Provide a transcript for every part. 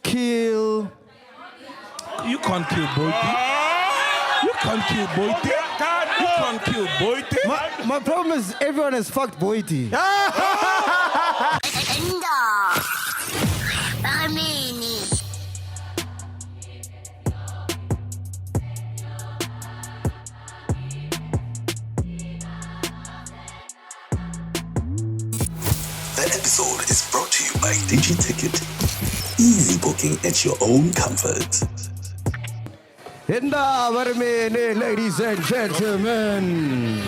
kill. You can't kill Boyti. You can't kill Boyti. You can't kill Boyti. My problem is everyone has fucked Boyti. The episode is brought to you by DigiTicket. Easy booking at your own comfort. Ladies and gentlemen,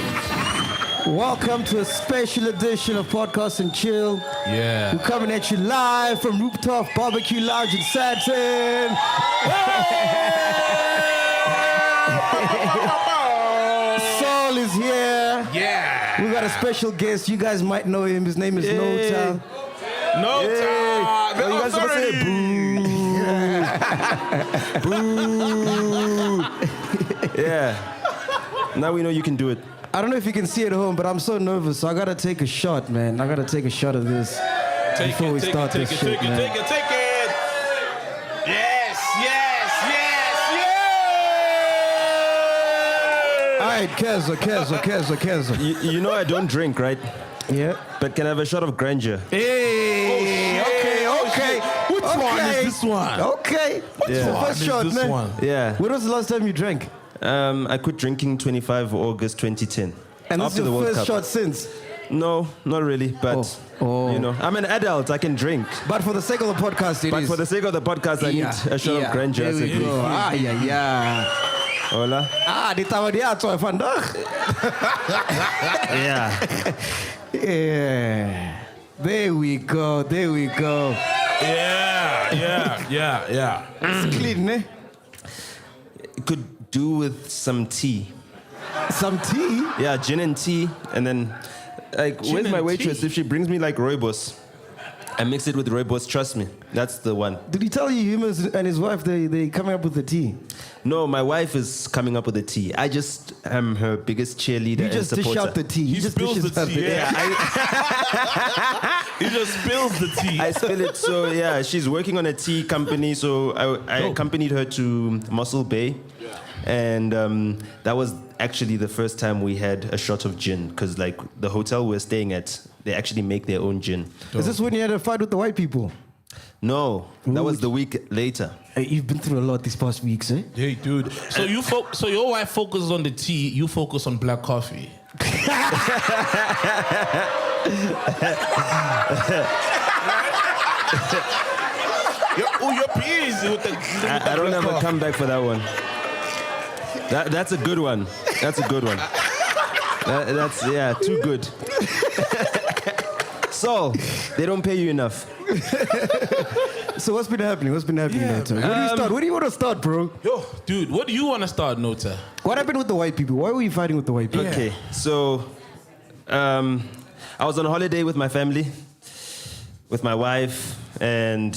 welcome to a special edition of Podcast and Chill. Yeah. We're coming at you live from Rooftop Barbecue Lounge in Saturn. Saul is here. Yeah. We got a special guest. You guys might know him. His name is Nota. Nota. Oh, you guys supposed to say boo. Boo! Yeah. Now we know you can do it. I don't know if you can see it at home, but I'm so nervous, so I gotta take a shot, man. I gotta take a shot of this before we start this shit, man. Take it. Yes. All right, Keza. You know I don't drink, right? Yeah. But can I have a shot of grandeur? Hey. Okay. Which one is this one? Okay. Yeah. The first shot, this man. one? Yeah. When was the last time you drank? I quit drinking 25 August 2010. And this after is the your World first Cup. shot since? No, not really. But, you know, I'm an adult. I can drink. But for the sake of the podcast, it is. But for the sake of the podcast, I need a shot of grandeur. There we go. Yeah. Hola. Die tawa die atswa vandag. Yeah. Yeah. There we go. Yeah. It's clean, eh? It could do with some tea. Some tea? Yeah, gin and tea. And then, like, Gin where's my and waitress? tea? If she brings me, like, rooibos, I mix it with rooibos. Trust me. That's the one. Did he tell you him and his wife, they coming up with the tea? No, my wife is coming up with the tea. I just am her biggest cheerleader You just and dish supporter. out the tea. He just spills dishes the out tea. Yeah, He just spills the tea. I spill it. So, yeah, she's working on a tea company. So I accompanied her to Mossel Bay. Yeah. And that was actually the first time we had a shot of gin. Because, like, the hotel we're staying at, they actually make their own gin. Is this when you had a fight with the white people? No, that was the week later. Hey, you've been through a lot these past weeks, eh? Hey, dude. So so your wife focuses on the tea, you focus on black coffee. You're busy with the I don't have a comeback for that one. That's a good one. That's too good. So, they don't pay you enough. So what's been happening? Nota? Where do you start? Where do you want to start, bro? Yo, dude, what do you want to start, Nota? What happened with the white people? Why were you fighting with the white people? Okay, so I was on holiday with my family, with my wife, and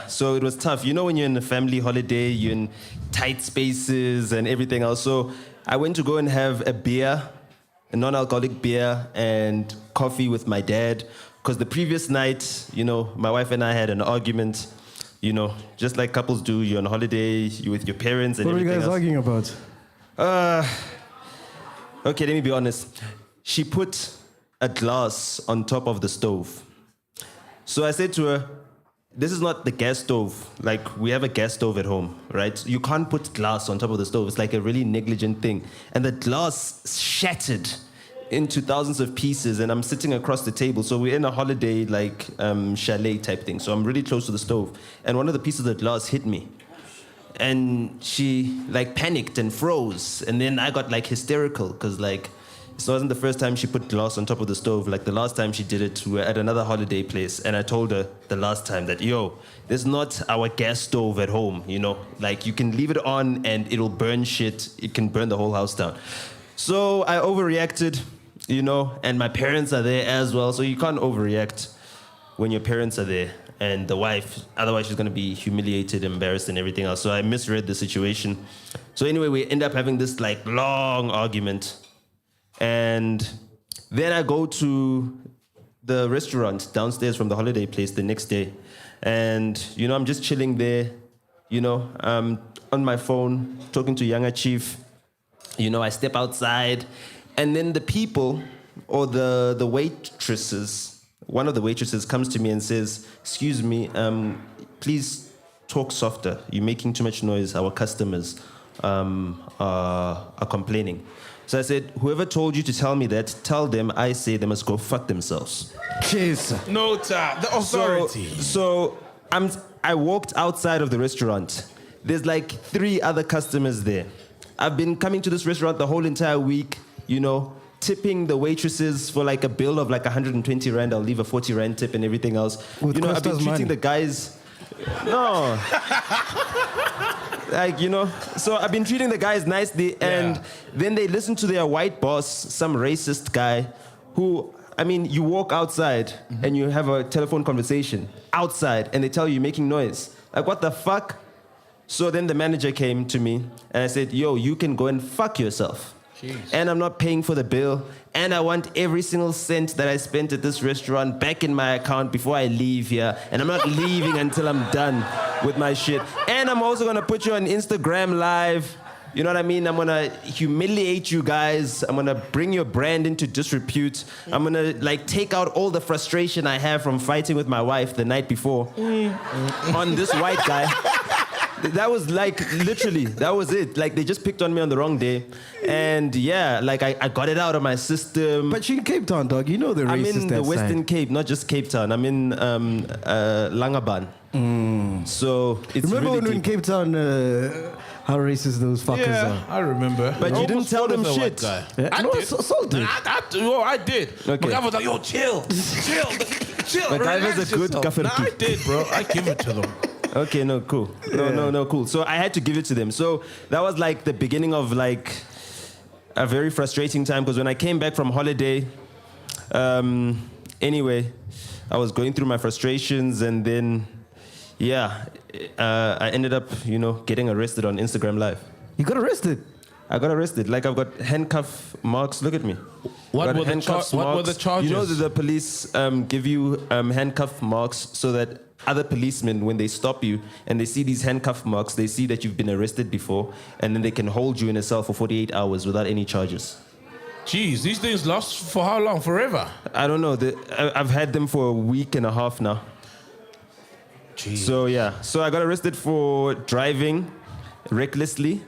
so it was tough. You know, when you're in a family holiday, you're in tight spaces and everything else. So I went to go and have a beer, a non-alcoholic beer, and coffee with my dad. Because the previous night, you know, my wife and I had an argument, you know, just like couples do. You're on holiday, you're with your parents and What are you everything guys else. arguing about? Okay, let me be honest. She put a glass on top of the stove. So I said to her, this is not the gas stove. Like, we have a gas stove at home, right? You can't put glass on top of the stove. It's like a really negligent thing. And the glass shattered into thousands of pieces, and I'm sitting across the table. So we're in a holiday, like, chalet type thing. So I'm really close to the stove. And one of the pieces of the glass hit me. And she, like, panicked and froze. And then I got, like, hysterical because, like, it wasn't the first time she put glass on top of the stove. Like, the last time she did it, we were at another holiday place. And I told her the last time that, there's not our gas stove at home, you know? Like, you can leave it on and it'll burn shit. It can burn the whole house down. So I overreacted, you know, and my parents are there as well. So you can't overreact when your parents are there and the wife. Otherwise, she's going to be humiliated, embarrassed, and everything else. So I misread the situation. So anyway, we end up having this, like, long argument. And then I go to the restaurant downstairs from the holiday place the next day. And, I'm just chilling there, on my phone, talking to Younger Chief. I step outside, and then the people, or the waitresses, one of the waitresses comes to me and says, "Excuse me, please talk softer. You're making too much noise. Our customers are complaining." So I said, "Whoever told you to tell me that, tell them I say they must go fuck themselves." Jeez. Nota, the authority. So I walked outside of the restaurant. There's like 3 other customers there. I've been coming to this restaurant the whole entire week, tipping the waitresses for like a bill of like 120 Rand. I'll leave a 40 Rand tip and everything else. With I've been treating money. the guys. No. So I've been treating the guys nicely, and then they listen to their white boss, some racist guy, who, you walk outside and you have a telephone conversation outside, and they tell you you're making noise. Like, what the fuck? So then the manager came to me, and I said, "Yo, you can go and fuck yourself. Jeez. And I'm not paying for the bill, and I want every single cent that I spent at this restaurant back in my account before I leave here, and I'm not leaving until I'm done with my shit. And I'm also gonna put you on Instagram Live. You know what I mean? I'm gonna humiliate you guys. I'm gonna bring your brand into disrepute. I'm gonna take out all the frustration I have from fighting with my wife the night before on this white guy." That was literally, that was it. They just picked on me on the wrong day. And I got it out of my system. But you're in Cape Town, dog. You know the racist I'm in the that Western side. Cape, not just Cape Town. I'm in Langaban. So it's Remember really when we were in deep. Cape Town, how racist those fuckers Yeah, are? I remember. But you didn't tell them shit. Yeah, I no, did. assaulted. I did. Okay. MacG was like, "Yo, chill. MacG relax was a good yourself." kafir Nah, I kid. did, bro. I give it to them. Okay, no, cool. No, cool. So I had to give it to them. So that was the beginning of a very frustrating time, because when I came back from holiday, anyway, I was going through my frustrations, and then, I ended up, getting arrested on Instagram Live. You got arrested. I got arrested. I've got handcuff marks. Look at me. What I've got were the handcuffs what were marks. the charges? You know that the police give you handcuff marks so that other policemen, when they stop you and they see these handcuff marks, they see that you've been arrested before, and then they can hold you in a cell for 48 hours without any charges. Jeez, these things last for how long? Forever? I don't know. I've had them for a week and a half now. Jeez. So I got arrested for driving recklessly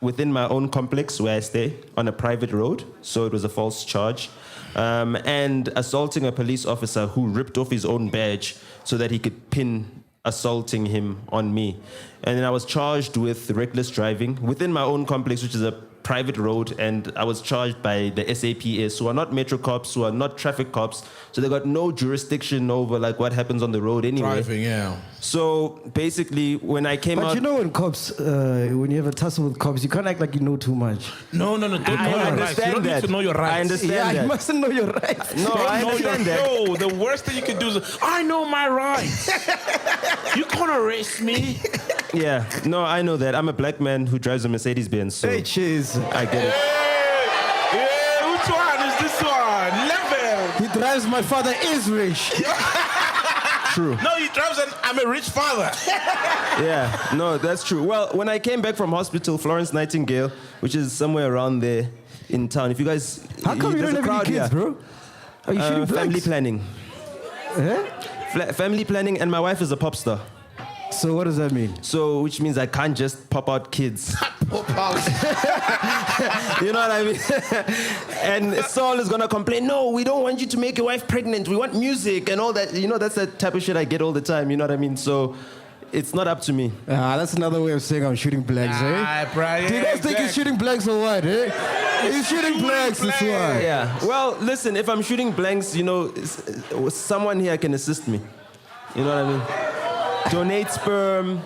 within my own complex where I stay on a private road. So it was a false charge. And assaulting a police officer who ripped off his own badge so that he could pin assaulting him on me. And then I was charged with reckless driving within my own complex, which is a private road, and I was charged by the SAPS, who are not metro cops, who are not traffic cops, so they got no jurisdiction over what happens on the road anyway. Driving, yeah. So basically, when I came out... But when cops, when you have a tussle with cops, you can't act like you know too much. No. Don't know I your rights. You understand don't that. need to know your rights. I understand Yeah, that. you mustn't know your rights. No, I understand that. No, the worst thing you can do is, I know my rights. You can't arrest me. Yeah, no, I know that. I'm a black man who drives a Mercedes-Benz, so Hey, cheers. I get it. Hey, which one is this one? Level. He drives my father is rich. True. No, he drives an I'm a rich father. Yeah, no, that's true. Well, when I came back from hospital, Florence Nightingale, which is somewhere around there in town, if you guys... How come you there's don't a have any crowd kids, here. bro? Are you shooting Family blanks? planning. Family planning, and my wife is a pop star. So what does that mean? So, which means I can't just pop out kids. You know what I mean? And Saul is gonna complain, no, we don't want you to make your wife pregnant. We want music and all that. That's the type of shit I get all the time. You know what I mean? So it's not up to me. That's another way of saying I'm shooting blanks, eh? Brian. Do you guys think he's shooting blanks or what, eh? He's shooting blanks, that's why. Yeah. Well, listen, if I'm shooting blanks, someone here can assist me. You know what I mean? Donate sperm,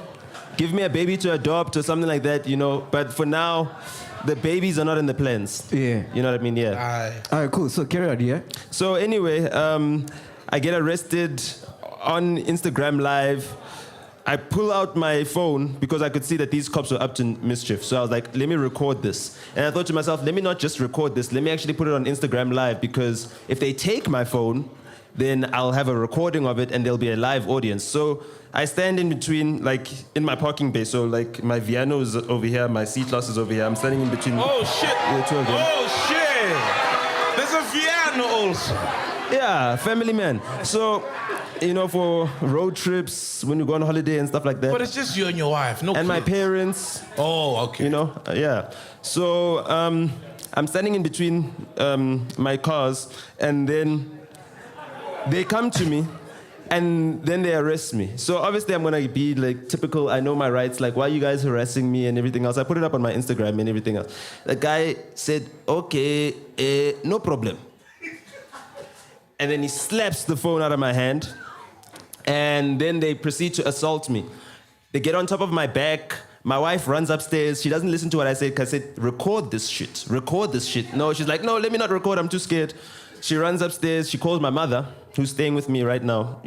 give me a baby to adopt or something like that, But for now, the babies are not in the plans. Yeah. You know what I mean? Yeah. All right, cool. So carry on, yeah? So anyway, I get arrested on Instagram Live. I pull out my phone because I could see that these cops were up to mischief. So I was like, let me record this. And I thought to myself, let me not just record this. Let me actually put it on Instagram Live, because if they take my phone, then I'll have a recording of it and there'll be a live audience. So I stand in between, like in my parking bay. So like my Viano is over here, my C-Class is over here. I'm standing in between. Oh shit! The two of them. Oh shit! There's a Viano also. Yeah, family man. So, for road trips, when you go on holiday and stuff like that. But it's just you and your wife, no. And my parents. Oh, okay. Yeah. So I'm standing in between my cars, and then they come to me, and then they arrest me. So obviously I'm gonna be like typical, I know my rights, like why are you guys harassing me and everything else. I put it up on my Instagram and everything else. The guy said, okay, no problem. And then he slaps the phone out of my hand, and then they proceed to assault me. They get on top of my back. My wife runs upstairs. She doesn't listen to what I said because I said, record this shit. No, she's like, no, let me not record. I'm too scared. She runs upstairs. She calls my mother, who's staying with me right now,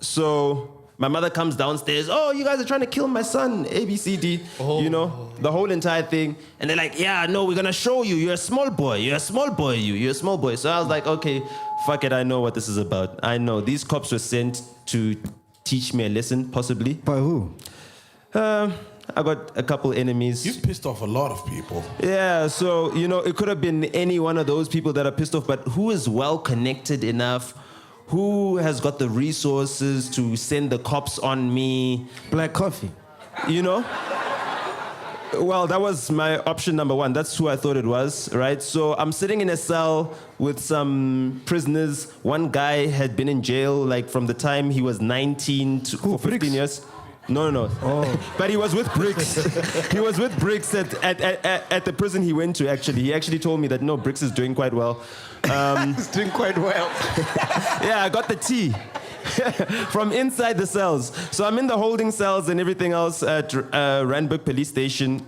So my mother comes downstairs. Oh, you guys are trying to kill my son, A, B, C, D, the whole entire thing. And they're like, yeah, no, we're going to show you. You're a small boy. You're a small boy. So I was like, okay, fuck it. I know what this is about. I know. These cops were sent to teach me a lesson, possibly. By who? I got a couple enemies. You've pissed off a lot of people. Yeah, so, it could have been any one of those people that are pissed off, but who is well connected enough? Who has got the resources to send the cops on me? Black coffee. Well, that was my option number one. That's who I thought it was, right? So I'm sitting in a cell with some prisoners. One guy had been in jail, like from the time he was 19 for 15 years. No. Oh. But he was with Bricks. He was with Bricks at the prison he went to, actually. He actually told me that, no, Bricks is doing quite well. He's doing quite well. Yeah, I got the tea. From inside the cells. So I'm in the holding cells and everything else at Randburg Police Station,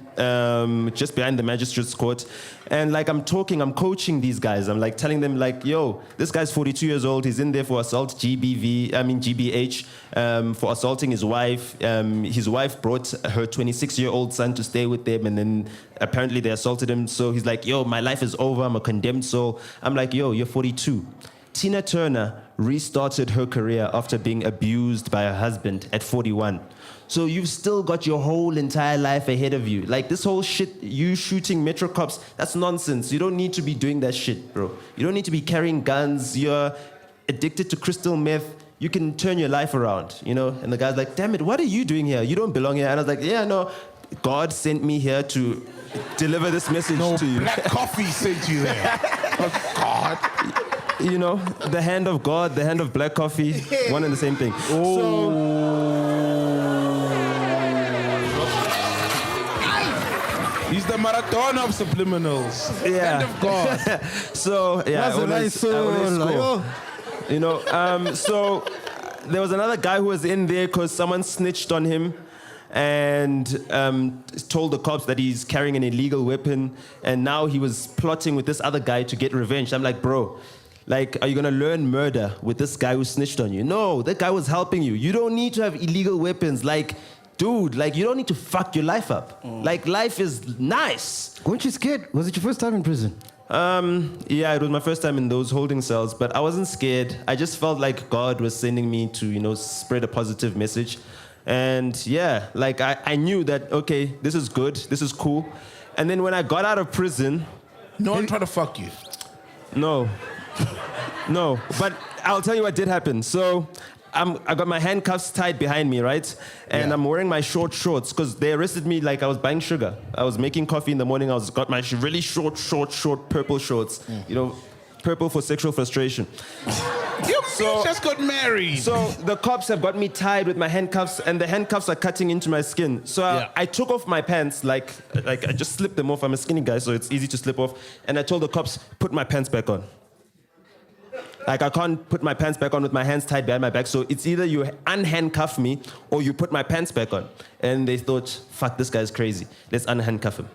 just behind the Magistrates Court. And like I'm coaching these guys. I'm like telling them like, yo, this guy's 42 years old. He's in there for assault, GBH, for assaulting his wife. His wife brought her 26-year-old son to stay with them, and then apparently they assaulted him. So he's like, yo, my life is over. I'm a condemned soul. I'm like, yo, you're 42. Tina Turner restarted her career after being abused by her husband at 41. So you've still got your whole entire life ahead of you. Like this whole shit, you shooting Metro cops, that's nonsense. You don't need to be doing that shit, bro. You don't need to be carrying guns. You're addicted to crystal meth. You can turn your life around, And the guy's like, damn it, what are you doing here? You don't belong here. And I was like, yeah, no, God sent me here to deliver this message to you. Black coffee sent you there. Oh, God. The hand of God, the hand of black coffee, one and the same thing. Oh. He's the marathon of subliminals. Yeah. Hand of God. So, yeah, I always score. So there was another guy who was in there because someone snitched on him and told the cops that he's carrying an illegal weapon, and now he was plotting with this other guy to get revenge. I'm like, bro, are you gonna learn murder with this guy who snitched on you? No, that guy was helping you. You don't need to have illegal weapons. Dude, you don't need to fuck your life up. Life is nice. Weren't you scared? Was it your first time in prison? Yeah, it was my first time in those holding cells, but I wasn't scared. I just felt like God was sending me to, spread a positive message. And yeah, I knew that, okay, this is good, this is cool. And then when I got out of prison... No one tried to fuck you? No, but I'll tell you what did happen. So I got my handcuffs tied behind me, right? And I'm wearing my short shorts because they arrested me like I was buying sugar. I was making coffee in the morning. Got my really short purple shorts, purple for sexual frustration. You just got married. So the cops have got me tied with my handcuffs, and the handcuffs are cutting into my skin. So I took off my pants, like I just slipped them off. I'm a skinny guy, so it's easy to slip off. And I told the cops, put my pants back on. I can't put my pants back on with my hands tied behind my back. So it's either you unhandcuff me or you put my pants back on. And they thought, fuck, this guy's crazy. Let's unhandcuff him.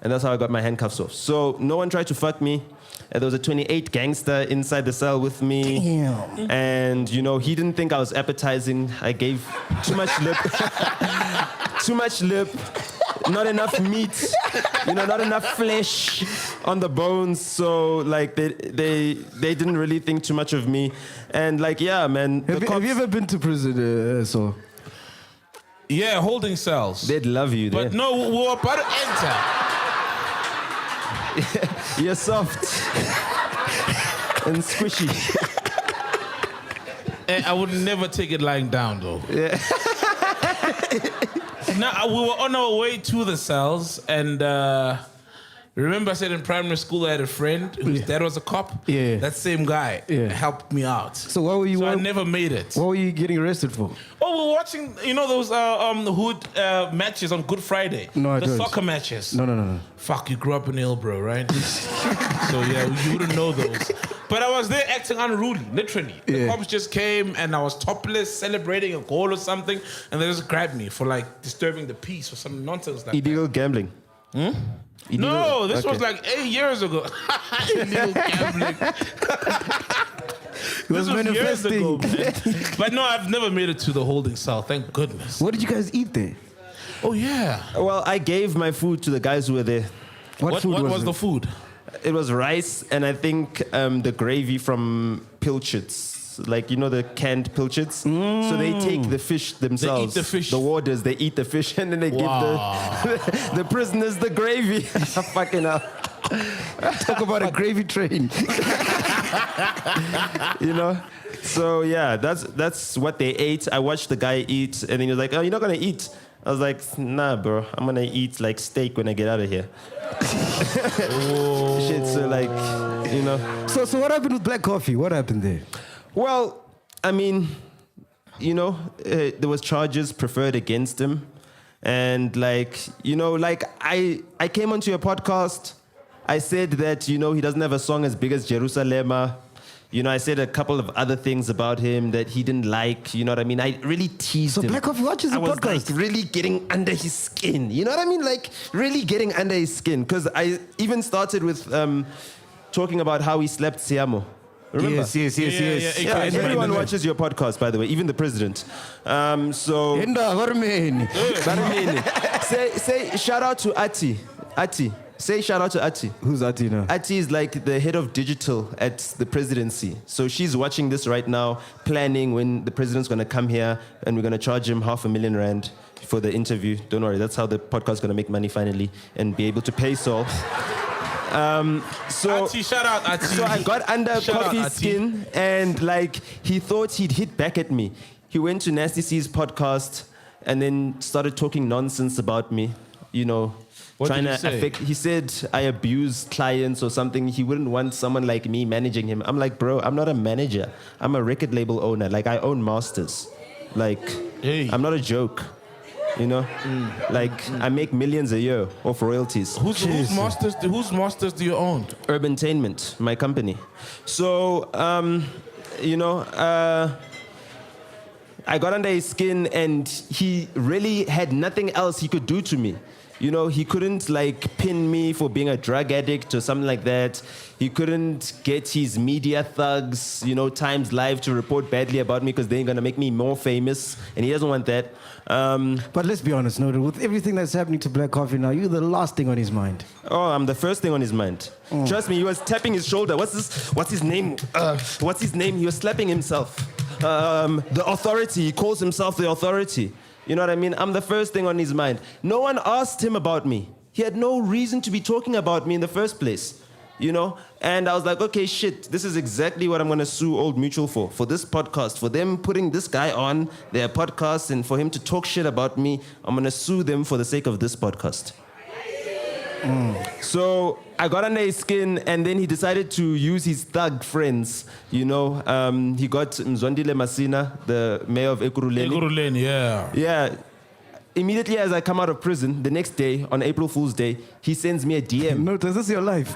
And that's how I got my handcuffs off. So no one tried to fuck me. There was a 28 gangster inside the cell with me. Damn. And, you know, he didn't think I was appetizing. I gave too much lip. Too much lip. Not enough meat. You know, not enough flesh on the bones. So, like, they didn't really think too much of me. And, like, yeah, man. Have you ever been to prison, so? Yeah, holding cells. They'd love you there. But no, we were about to enter. You're soft and squishy. And I would never take it lying down, though. Yeah. Now, we were on our way to the cells, and remember I said in primary school I had a friend whose dad was a cop? Yeah. That same guy helped me out. So what were you? I never made it. What were you getting arrested for? Oh, we were watching, you know, those hood matches on Good Friday. No, I the don't. soccer matches. No. Fuck, you grew up in Hillbrow, right? So yeah, you wouldn't know those. But I was there acting unruly, literally. The cops just came and I was topless, celebrating a goal or something, and they just grabbed me for like disturbing the peace or some nonsense like Illegal gambling. No, this was like 8 years ago. Illegal gambling. This was years ago, man. But no, I've never made it to the holding cell, thank goodness. What did you guys eat there? Oh yeah. Well, I gave my food to the guys who were there. What was the food? It was rice and I think the gravy from pilchards, like, you know, the canned pilchards. So they take the fish themselves. They eat the fish. The warders, they eat the fish and then they give the prisoners the gravy. Fucking hell. Talk about a gravy train. You know? So yeah, that's what they ate. I watched the guy eat and then he was like, oh, you're not going to eat? I was like, nah, bro. I'm going to eat like steak when I get out of here. Shit, so like, you know. So what happened with Black Coffee? What happened there? Well, I mean, you know, there was charges preferred against him. And like, you know, like I came onto your podcast. I said that, you know, he doesn't have a song as big as Jerusalema. You know, I said a couple of other things about him that he didn't like. You know what I mean? I really teased him. So Black Coffee watches the podcast. I was like really getting under his skin. You know what I mean? Like really getting under his skin. Because I even started with talking about how he slept Siamo. Remember? Yes. Yeah, everyone watches your podcast, by the way, even the president. So say shout out to Ati. Say shout out to Ati. Who's Ati now? Ati is like the head of digital at the presidency. So she's watching this right now, planning when the president's going to come here and we're going to charge him R500,000 rand for the interview. Don't worry, that's how the podcast is going to make money finally and be able to pay Saul. Ati, shout out Ati. So I got under Coffee's skin and like he thought he'd hit back at me. He went to Nasty C's podcast and then started talking nonsense about me, you know. What trying did he to say? affect. He said I abuse clients or something. He wouldn't want someone like me managing him. I'm like, bro, I'm not a manager. I'm a record label owner. Like I own masters. Like I'm not a joke. You know, like I make millions a year off royalties. Whose masters do you own? Urbantainment, my company. So you know, I got under his skin, and he really had nothing else he could do to me. You know, he couldn't like pin me for being a drug addict or something like that. He couldn't get his media thugs, you know, Times Live to report badly about me because they're going to make me more famous. And he doesn't want that. But let's be honest, Nota, with everything that's happening to Black Coffee now, you're the last thing on his mind. Oh, I'm the first thing on his mind. Trust me, he was tapping his shoulder. What's his name? What's his name? He was slapping himself. The authority. He calls himself the authority. You know what I mean? I'm the first thing on his mind. No one asked him about me. He had no reason to be talking about me in the first place. You know? And I was like, okay, shit, this is exactly what I'm going to sue Old Mutual for this podcast. For them putting this guy on their podcast and for him to talk shit about me, I'm going to sue them for the sake of this podcast. So I got under his skin, and then he decided to use his thug friends. You know, he got Mzwandile Masina, the mayor of Ekurhuleni. Ekurhuleni, yeah. Yeah. immediately as I come out of prison, the next day, on April Fool's Day, he sends me a DM. Nota, is this your life?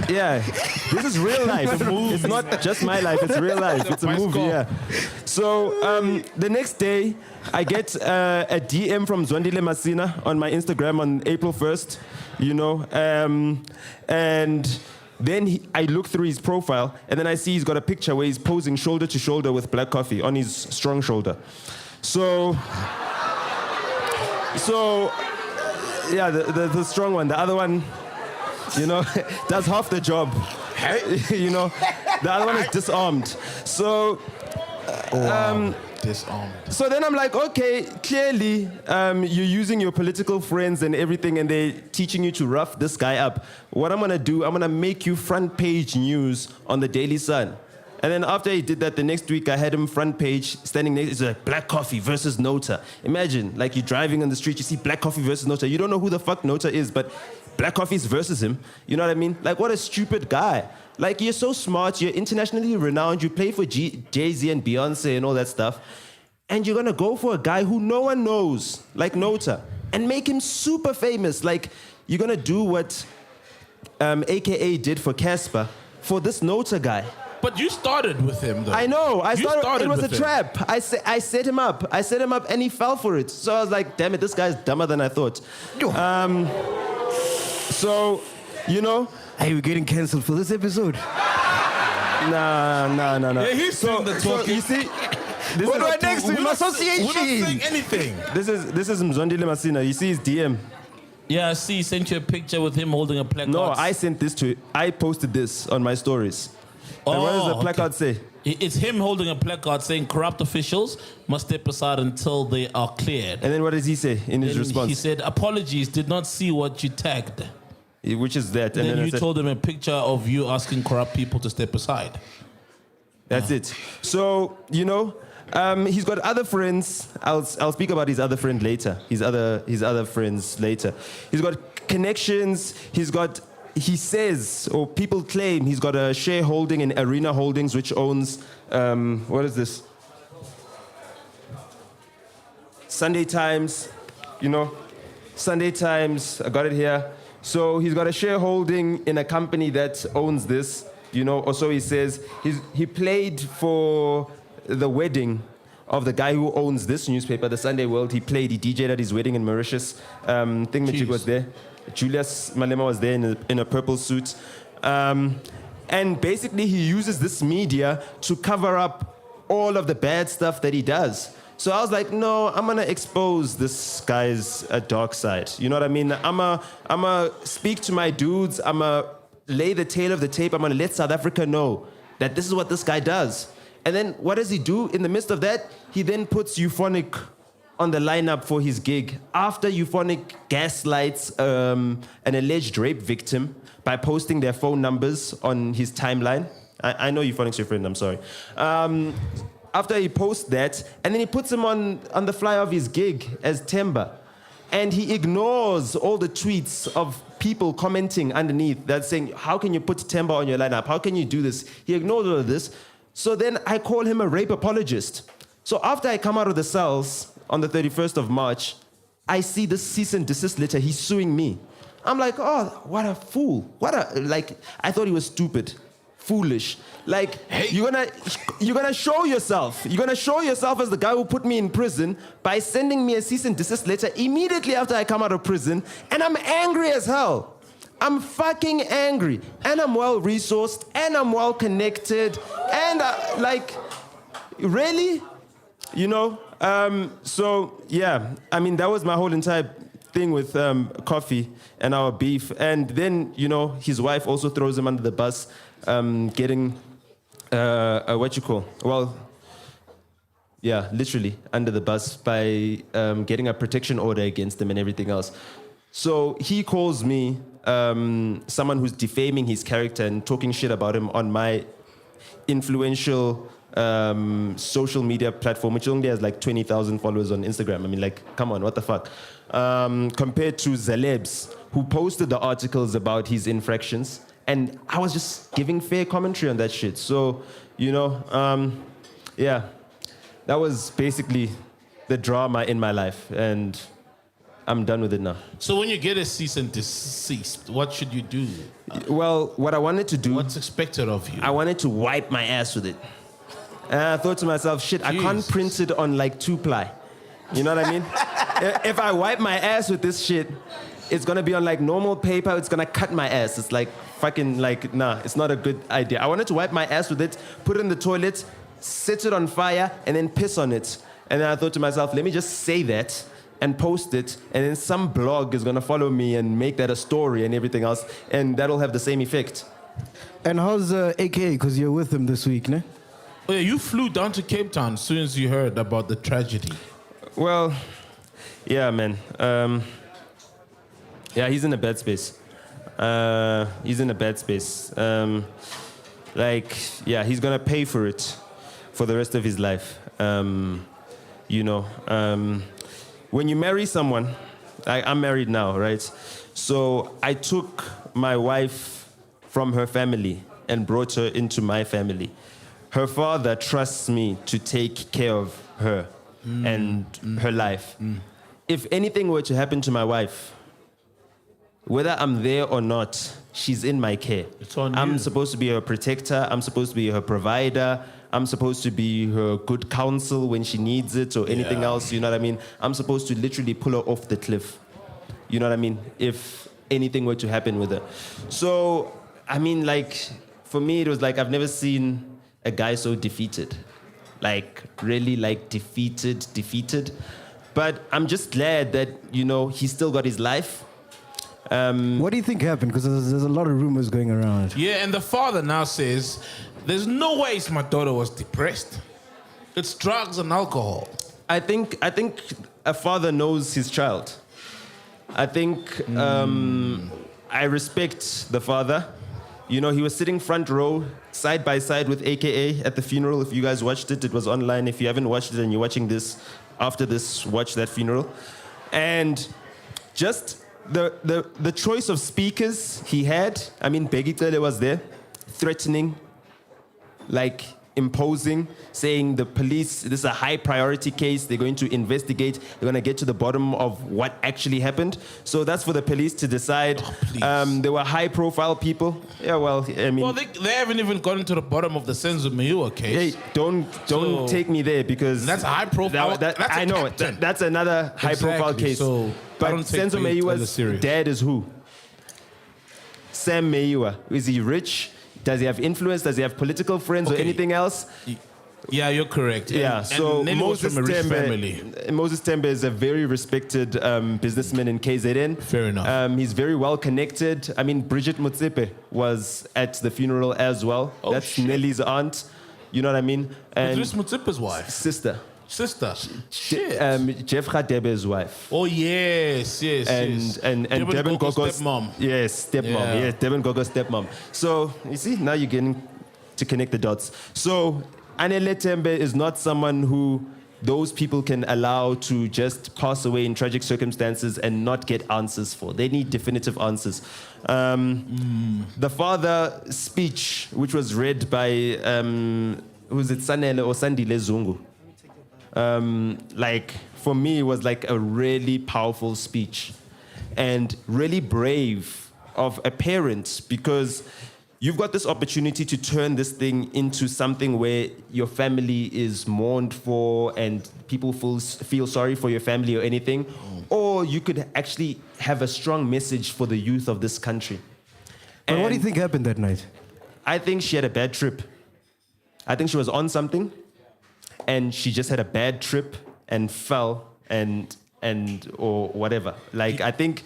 Yeah, this is real life. It's not just my life, it's real life. It's a movie, yeah. So the next day, I get a DM from Zwandile Masina on my Instagram on April 1st, you know, and then I look through his profile, and then I see he's got a picture where he's posing shoulder to shoulder with Black Coffee on his strong shoulder. So yeah, the strong one. The other one, you know, does half the job. You know, the other one is disarmed. So, disarmed. So then I'm like, okay, clearly you're using your political friends and everything, and they're teaching you to rough this guy up. What I'm gonna do, I'm gonna make you front page news on the Daily Sun. And then after he did that, the next week I had him front page, standing next, it's like Black Coffee versus Nota. Imagine, like you're driving on the street, you see Black Coffee versus Nota. You don't know who the fuck Nota is, but Black Coffee's versus him. You know what I mean? Like, what a stupid guy. Like, you're so smart, you're internationally renowned, you play for Jay-Z and Beyonce and all that stuff, and you're gonna go for a guy who no one knows, like Nota, and make him super famous. Like, you're gonna do what AKA did for Casper, for this Nota guy. But you started with him, though. I know. You started it was a with him. trap. I set him up. I set him up, and he fell for it. So I was like, damn it, this guy's dumber than I thought. So, you know. Hey, we're getting cancelled for this episode. Nah. Yeah, he's doing the So talking. you see, this What is do I next to him? We're not Association. saying anything. This is Mzondile Masina. You see his DM. Yeah, I see. He sent you a picture with him holding a placard. No, I posted this on my stories. And what does the placard say? It's him holding a placard saying corrupt officials must step aside until they are cleared. And then what does he say in his And response? he said, apologies, did not see what you tagged. Which is that. And then I you said, told him a picture of you asking corrupt people to step aside. That's it. So, you know, he's got other friends. I'll speak about his other friend later. His other friends later. He's got connections. He says, or people claim, he's got a shareholding in Arena Holdings, which owns, what is this? Sunday Times, you know. Sunday Times, I got it here. So he's got a shareholding in a company that owns this, you know, or so he says. He played for the wedding of the guy who owns this newspaper, the Sunday World. He DJ'd at his wedding in Mauritius. Thingamajig was there. Julius Malema was there in a purple suit. And basically he uses this media to cover up all of the bad stuff that he does. So I was like, no, I'm gonna expose this guy's dark side. You know what I mean? I'm gonna speak to my dudes. I'm gonna lay the tail of the tape. I'm gonna let South Africa know that this is what this guy does. And then what does he do? In the midst of that, he then puts Euphonic on the lineup for his gig. After Euphonic gaslights an alleged rape victim by posting their phone numbers on his timeline. I know Euphonic's your friend, I'm sorry. After he posts that, and then he puts him on the flyer of his gig as Temba. And he ignores all the tweets of people commenting underneath that saying, how can you put Temba on your lineup? How can you do this? He ignores all of this. So then I call him a rape apologist. So after I come out of the cells on the 31st of March, I see this cease and desist letter. He's suing me. I'm like, oh, what a fool. I thought he was stupid. Foolish. Like, hey. You're gonna show yourself. You're gonna show yourself as the guy who put me in prison by sending me a cease and desist letter immediately after I come out of prison, and I'm angry as hell. I'm fucking angry, and I'm well resourced, and I'm well connected, and really, you know. So yeah, I mean that was my whole entire thing with Coffee and our beef, and then you know his wife also throws him under the bus. Getting literally under the bus by getting a protection order against him and everything else. So he calls me someone who's defaming his character and talking shit about him on my influential social media platform, which only has like 20,000 followers on Instagram. I mean, like, come on, what the fuck? Compared to Zalebs, who posted the articles about his infractions. And I was just giving fair commentary on that shit. So, you know, that was basically the drama in my life, and I'm done with it now. So when you get a cease and desist, what should you do? Well, what I wanted to do, What's expected of you? I wanted to wipe my ass with it. And I thought to myself, shit, I can't Jesus. print it on like 2-ply. You know what I mean? If I wipe my ass with this shit, it's gonna be on like normal paper, it's gonna cut my ass. It's like fucking like, nah, it's not a good idea. I wanted to wipe my ass with it, put it in the toilet, set it on fire, and then piss on it. And then I thought to myself, let me just say that and post it, and then some blog is gonna follow me and make that a story and everything else, and that'll have the same effect. And how's AKA? Because you're with him this week, ne? Oh, yeah, you flew down to Cape Town as soon as you heard about the tragedy. Well, yeah, man. Yeah, he's in a bad space. He's in a bad space. Like, yeah, he's gonna pay for it for the rest of his life. You know, when you marry someone, I'm married now, right? So I took my wife from her family and brought her into my family. Her father trusts me to take care of her and her life. If anything were to happen to my wife, whether I'm there or not, she's in my care. It's on I'm you. supposed to be her protector. I'm supposed to be her provider. I'm supposed to be her good counsel when she needs it or anything else. You know what I mean? I'm supposed to literally pull her off the cliff. You know what I mean? If anything were to happen with her. So, I mean, like, for me, it was like I've never seen a guy so defeated. Like, really, like, defeated. But I'm just glad that, you know, he still got his life. What do you think happened? Because there's a lot of rumors going around. Yeah, and the father now says, there's no ways my daughter was depressed. It's drugs and alcohol. I think a father knows his child. I think I respect the father. You know, he was sitting front row, side by side with AKA at the funeral. If you guys watched it, it was online. If you haven't watched it and you're watching this, after this, watch that funeral. And just the choice of speakers he had, I mean, Begitele was there, threatening, like imposing, saying the police, this is a high priority case, they're going to investigate, they're going to get to the bottom of what actually happened. So that's for the police to decide. There were high profile people. Yeah, well, I mean... Well, they haven't even gotten to the bottom of the Senzo Mayua case. Hey, don't take me there because... That's a high profile... I know, that's another high profile case. So but Senzo Mayua's dad is who? Sam Mayua. Is he rich? Does he have influence? Does he have political friends or anything else? Yeah, you're correct. Yeah, so Nelly was from a rich family. Moses Tembe is a very respected businessman in KZN. Fair enough. He's very well connected. I mean, Bridget Motsepe was at the funeral as well. Oh, That's shit. Nelly's aunt. You know what I mean? And Idris Mutsepe's wife. sister. Shit. Jeff Radebe's wife. Oh, yes. And Devin Gogo's stepmom. Yes, stepmom. Yeah. Yes, Devin Gogo's stepmom. So you see, now you're getting to connect the dots. So Anele Tembe is not someone who those people can allow to just pass away in tragic circumstances and not get answers for. They need definitive answers. The father's speech, which was read by who's it, Sanele or Sandile Zungu. Like, for me, it was like a really powerful speech and really brave of a parent, because you've got this opportunity to turn this thing into something where your family is mourned for and people feel sorry for your family or anything, or you could actually have a strong message for the youth of this country. But what do you think happened that night? I think she had a bad trip. I think she was on something, and she just had a bad trip and fell and or whatever. Like, I think,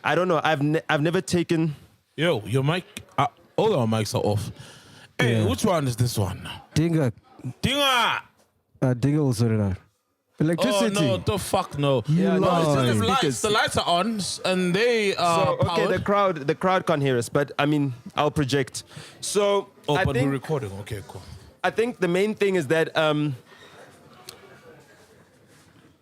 I don't know. I've never taken. Yo, your mic. All our mics are off. Hey, Yeah. which one is this one? Dinga. Dinga! Dinga will sort it out. Electricity. Oh, no, the fuck no. Yeah, no, it's just the lie. lights. The lights are on and they are So, okay, powered. the crowd can't hear us, but I mean, I'll project. So, Oh, I but think, we're recording. Okay, cool. I think the main thing is that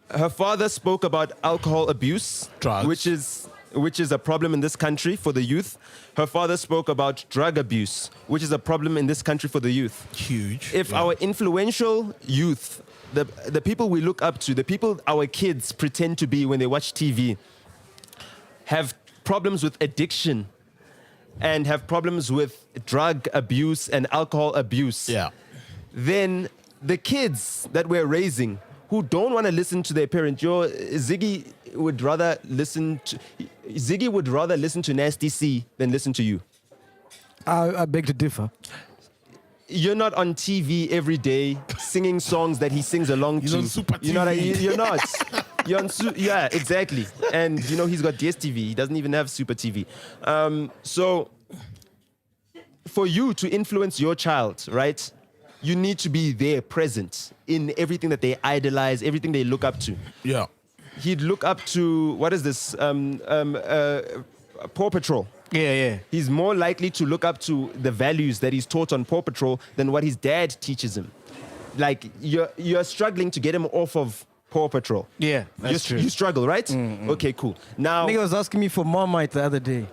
her father spoke about alcohol abuse, Drugs. which is which is a problem in this country for the youth. Her father spoke about drug abuse, which is a problem in this country for the youth. Huge. If our influential youth, the people we look up to, the people our kids pretend to be when they watch TV, have problems with addiction and have problems with drug abuse and alcohol abuse, then the kids that we're raising who don't want to listen to their parent, Ziggy would rather listen to Nasty C than listen to you. I beg to differ. You're not on TV every day singing songs that he sings along He's to. on Super You know what I TV. mean? You're not. You're on yeah, exactly. And he's got DSTV. He doesn't even have Super TV. So for you to influence your child, right? You need to be there, present in everything that they idolize, everything they look up to. Yeah. He'd look up to, what is this? Paw Patrol. Yeah. He's more likely to look up to the values that he's taught on Paw Patrol than what his dad teaches him. Like, you're struggling to get him off of Paw Patrol. Yeah, that's true. You struggle, right? Okay, cool. Now, Nigga was asking me for Marmite the other day.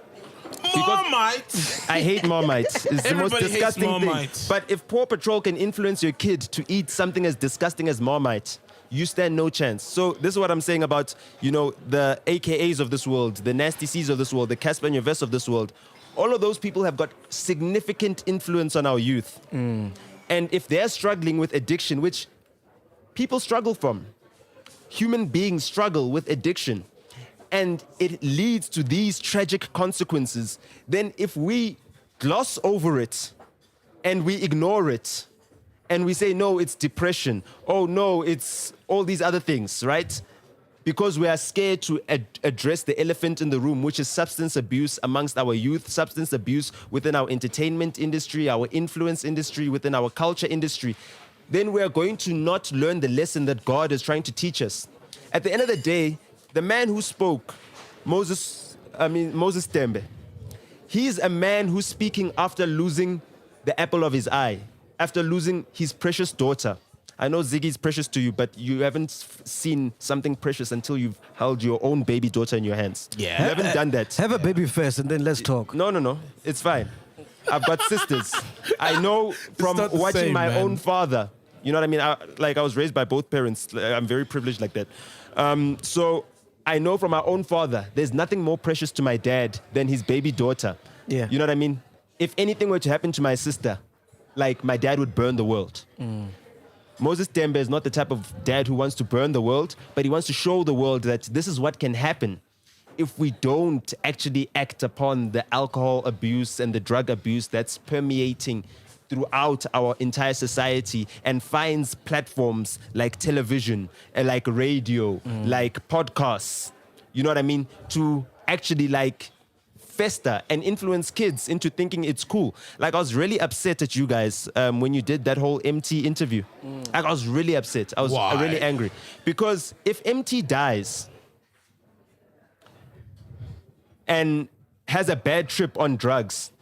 Marmite. I hate Marmite. It's the most Everybody hates disgusting thing. Marmite. But if Paw Patrol can influence your kid to eat something as disgusting as Marmite, you stand no chance. So this is what I'm saying about, the AKAs of this world, the Nasty C's of this world, the Casper and Yves of this world. All of those people have got significant influence on our youth. And if they're struggling with addiction, which people struggle from, human beings struggle with addiction, and it leads to these tragic consequences, then if we gloss over it and we ignore it and we say, no, it's depression, oh no, it's all these other things, right? Because we are scared to address the elephant in the room, which is substance abuse amongst our youth, substance abuse within our entertainment industry, our influence industry, within our culture industry, then we are going to not learn the lesson that God is trying to teach us. At the end of the day, the man who spoke, Moses Tembe, he's a man who's speaking after losing the apple of his eye, after losing his precious daughter. I know Ziggy's precious to you, but you haven't seen something precious until you've held your own baby daughter in your hands. Yeah. You haven't done that. Have a baby first and then let's talk. No. It's fine. I've got sisters. I know from not the watching same, my man. own father. You know what I mean? I was raised by both parents. I'm very privileged like that. So I know from my own father, there's nothing more precious to my dad than his baby daughter. Yeah. You know what I mean? If anything were to happen to my sister, like my dad would burn the world. Moses Tembe is not the type of dad who wants to burn the world, but he wants to show the world that this is what can happen if we don't actually act upon the alcohol abuse and the drug abuse that's permeating throughout our entire society and finds platforms like television, like radio, like podcasts, you know what I mean, to actually like fester and influence kids into thinking it's cool. Like, I was really upset at you guys when you did that whole Emtee interview. Like, I was really upset. I was Why? really angry. Because if Emtee dies and has a bad trip on drugs,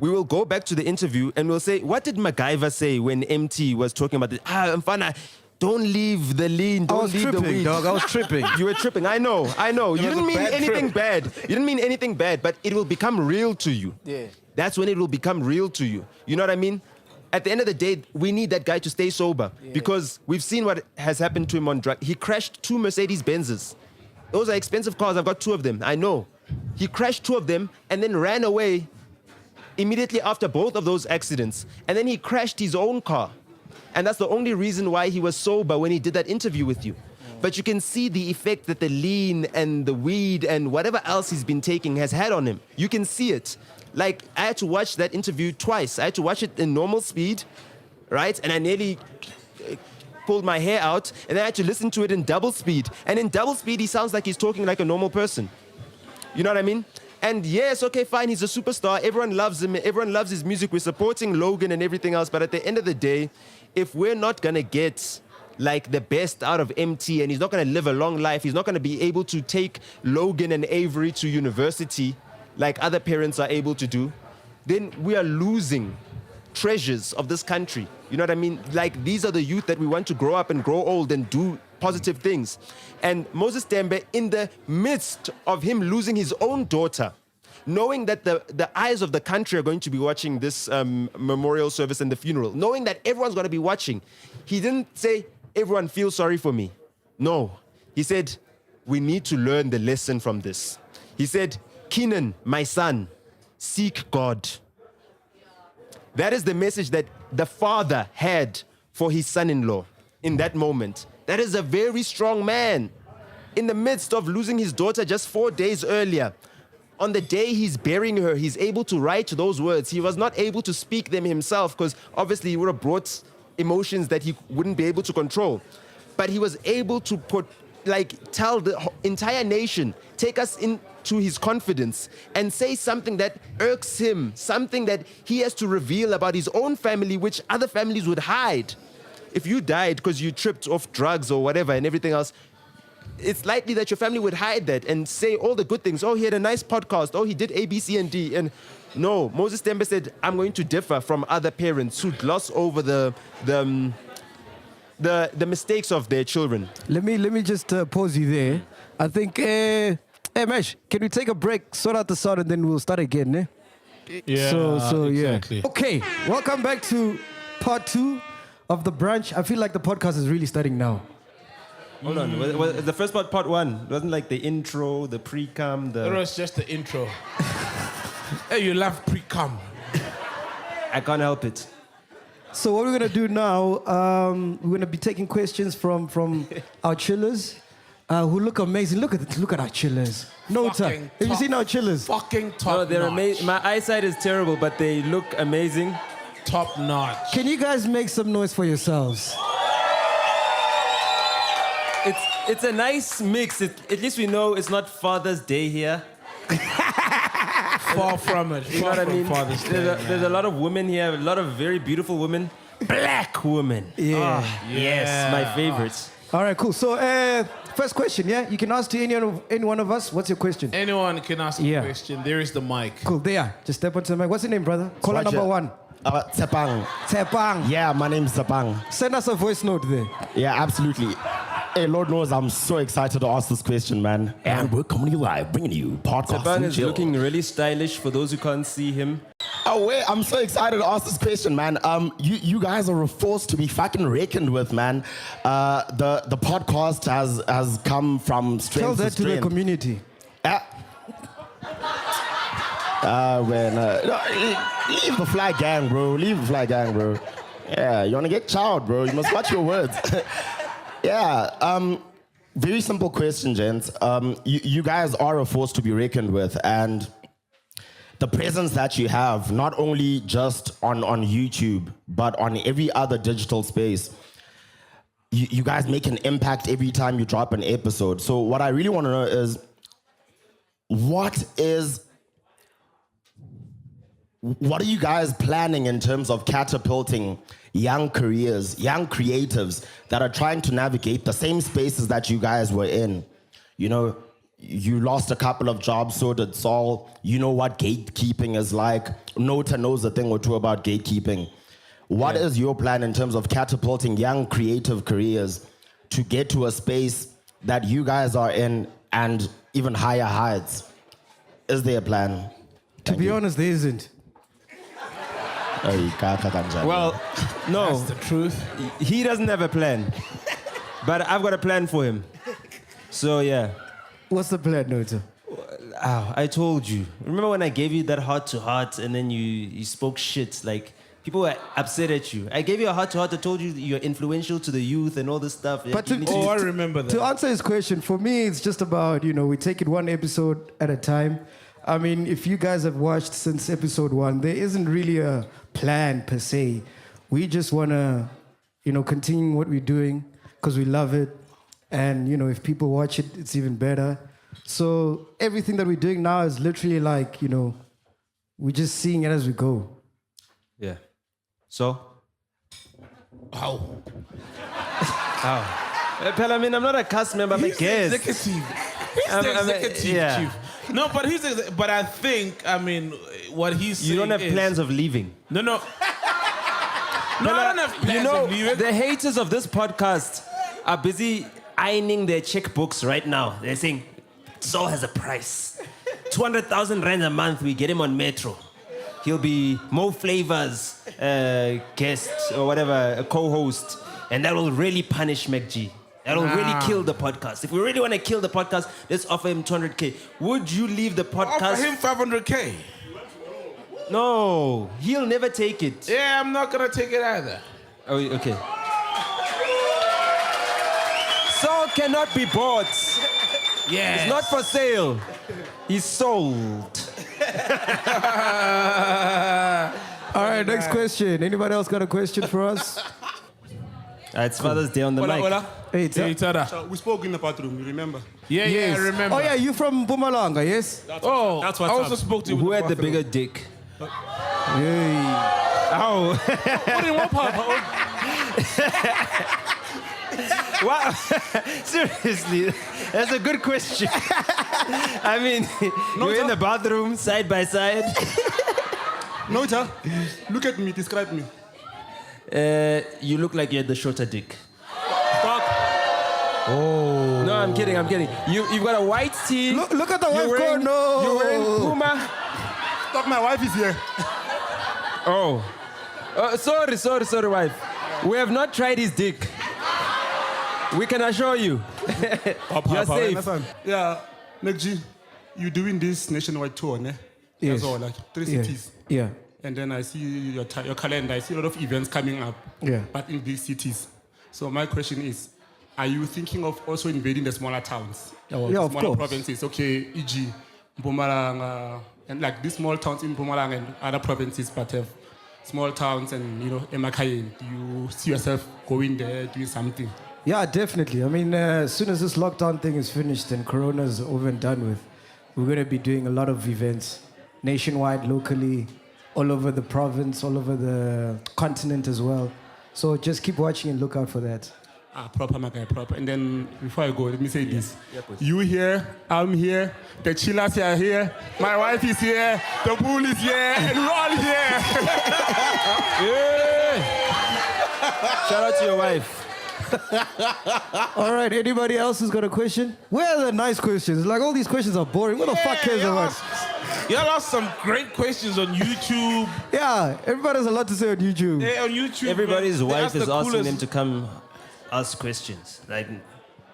we will go back to the interview and we'll say, what did MacGyver say when Emtee was talking about this? Mfana, don't leave the lean, I don't was leave the tripping, weed. dog. I was tripping. You were tripping. I know. You didn't a mean bad anything trip. bad. You didn't mean anything bad, but it will become real to you. Yeah. That's when it will become real to you. You know what I mean? At the end of the day, we need that guy to stay sober because we've seen what has happened to him on drugs. He crashed 2 Mercedes-Benzes. Those are expensive cars. I've got 2 of them. I know. He crashed 2 of them and then ran away immediately after both of those accidents. And then he crashed his own car. And that's the only reason why he was sober when he did that interview with you. But you can see the effect that the lean and the weed and whatever else he's been taking has had on him. You can see it. Like, I had to watch that interview twice. I had to watch it in normal speed, right? And I nearly pulled my hair out. And then I had to listen to it in double speed. And in double speed, he sounds like he's talking like a normal person. You know what I mean? And yes, okay, fine, he's a superstar. Everyone loves him. Everyone loves his music. We're supporting Logan and everything else. But at the end of the day, if we're not going to get like the best out of Emtee and he's not going to live a long life, he's not going to be able to take Logan and Avery to university like other parents are able to do, then we are losing treasures of this country. You know what I mean? Like, these are the youth that we want to grow up and grow old and do positive things. And Moses Tembe, in the midst of him losing his own daughter, knowing that the eyes of the country are going to be watching this memorial service and the funeral, knowing that everyone's going to be watching, he didn't say, everyone feel sorry for me. No. He said, we need to learn the lesson from this. He said, Kenan, my son, seek God. That is the message that the father had for his son-in-law in that moment. That is a very strong man. In the midst of losing his daughter just 4 days earlier, on the day he's burying her, he's able to write those words. He was not able to speak them himself because obviously he would have brought emotions that he wouldn't be able to control. But he was able to tell the entire nation, take us into his confidence and say something that irks him, something that he has to reveal about his own family, which other families would hide. If you died because you tripped off drugs or whatever and everything else, it's likely that your family would hide that and say all the good things. Oh, he had a nice podcast. Oh, he did A, B, C, and D. And no, Moses Tembe said, I'm going to differ from other parents who gloss over the mistakes of their children. Let me just pause you there. I think, hey, Mesh, can we take a break, sort out the sound, and then we'll start again, eh? Yeah, So exactly. yeah. Okay, welcome back to part 2 of the brunch. I feel like the podcast is really starting now. Hold on. Was the first part 1? It wasn't like the intro, the pre-cum, It was just the intro. Hey, you love pre-cum. I can't help it. So what we're gonna do now, we're gonna be taking questions from our chillers, who look amazing. Look at our chillers. Nota, have you seen our chillers? Fucking top No, they're notch. amazing. My eyesight is terrible, but they look amazing. Top notch. Can you guys make some noise for yourselves? It's a nice mix. At least we know it's not Father's Day here. Far from it. You know what I mean? Father's Day, There's a lot of women here, a lot of very beautiful women. Black women. Yeah. Yes, my favorites. All right, cool. So first question, yeah? You can ask to any one of us. What's your question? Anyone can ask a question. There is the mic. Cool, there. Just step onto the mic. What's your name, brother? Caller Roger. number 1. Tsepang. Tepang. Yeah, my name's Tsepang. Send us a voice note there. Yeah, absolutely. Hey, Lord knows I'm so excited to ask this question, man. And we're coming to you live, bringing you podcast. Taban is looking really stylish for those who can't see him. Oh, wait, I'm so excited to ask this question, man. You guys are a force to be fucking reckoned with, man. The podcast has come from strength Tell to that to the strength. community. Leave the fly gang, bro. Leave the fly gang, bro. Yeah, you want to get chowed, bro. You must watch your words. Yeah, very simple question, gents. You guys are a force to be reckoned with, and the presence that you have, not only just on YouTube, but on every other digital space, you guys make an impact every time you drop an episode. So what I really want to know is, what are you guys planning in terms of catapulting young careers, young creatives that are trying to navigate the same spaces that you guys were in? You know, you lost a couple of jobs, so did Saul. You know what gatekeeping is like. Nota knows a thing or two about gatekeeping. What is your plan in terms of catapulting young creative careers to get to a space that you guys are in and even higher heights? Is there a plan? To be honest, there isn't. Well, no. That's the truth. He doesn't have a plan. But I've got a plan for him. So, yeah. What's the plan, Nota? I told you. Remember when I gave you that heart-to-heart and then you spoke shit? Like, people were upset at you. I gave you a heart-to-heart. I told you you're influential to the youth and all this stuff. But I remember that. To answer his question, for me, it's just about, we take it one episode at a time. I mean, if you guys have watched since episode 1, there isn't really a plan per se. We just want to, continue what we're doing because we love it. And, if people watch it, it's even better. So everything that we're doing now is literally like, we're just seeing it as we go. Yeah. So? How? Pell, I mean, I'm not a cast member, I'm a He's guest. executive. He's the executive chief. No, but but I think, what he's saying You don't have is, plans of leaving. No. No, I don't have plans of leaving. The haters of this podcast are busy ironing their checkbooks right now. They're saying, Saul has a price. 200,000 rand a month, we get him on Metro. He'll be Mo Flavors guest or whatever, a co-host. And that will really punish MacG. That will really kill the podcast. If we really want to kill the podcast, let's offer him 200K. Would you leave the podcast? Offer him 500K. No, he'll never take it. Yeah, I'm not gonna take it either. Oh, okay. Saul cannot be bought. Yeah. It's not for sale. He's sold. All right, next question. Anybody else got a question for us? It's Father's Day on the mic. Hola. Hey, Tada. So we spoke in the bathroom, you remember? Yeah, Yes. I remember. Oh, yeah, you from Mpumalanga, yes? That's I what's also up. spoke to you. Who with had the bathroom. bigger dick? Hey. Oh. What in what part? Wow. Seriously, that's a good question. I mean, you're in the bathroom side by side. Nota, look at me, describe me. You look like you had the shorter dick. Fuck. No, I'm kidding. You've got a white tee. Look at the wife You're go, wearing, no. You're wearing Puma. Fuck, my wife is here. Oh. Sorry, wife. We have not tried his dick. We can assure you. You're safe. Yeah, MacG, you doing this nationwide tour, ne? Yes. That's all, like 3 Yeah. cities. Yeah. And then I see your calendar. I see a lot of events coming up, Yeah. but in big cities. So my question is, are you thinking of also invading the smaller towns? Or Yeah, the of smaller course. provinces. Okay, e.g., Mpumalanga, and like these small towns in Mpumalanga and other provinces, but have small towns and, Emakhayeni. Do you see yourself going there, doing something? Yeah, definitely. I mean, as soon as this lockdown thing is finished and Corona's over and done with, we're going to be doing a lot of events nationwide, locally, all over the province, all over the continent as well. So just keep watching and look out for that. Proper, my guy, proper. And then before I go, let me say this. You here, I'm here, the chillers are here, my wife is here, the pool is here, and we're all here. Shout out to your wife. All right, anybody else who's got a question? Where are the nice questions? Like, all these questions are boring. What the fuck cares about? Y'all asked some great questions on YouTube. Yeah, everybody has a lot to say on YouTube. Yeah, on YouTube. Everybody's man. They wife ask is the asking coolest- them to come ask questions. Like,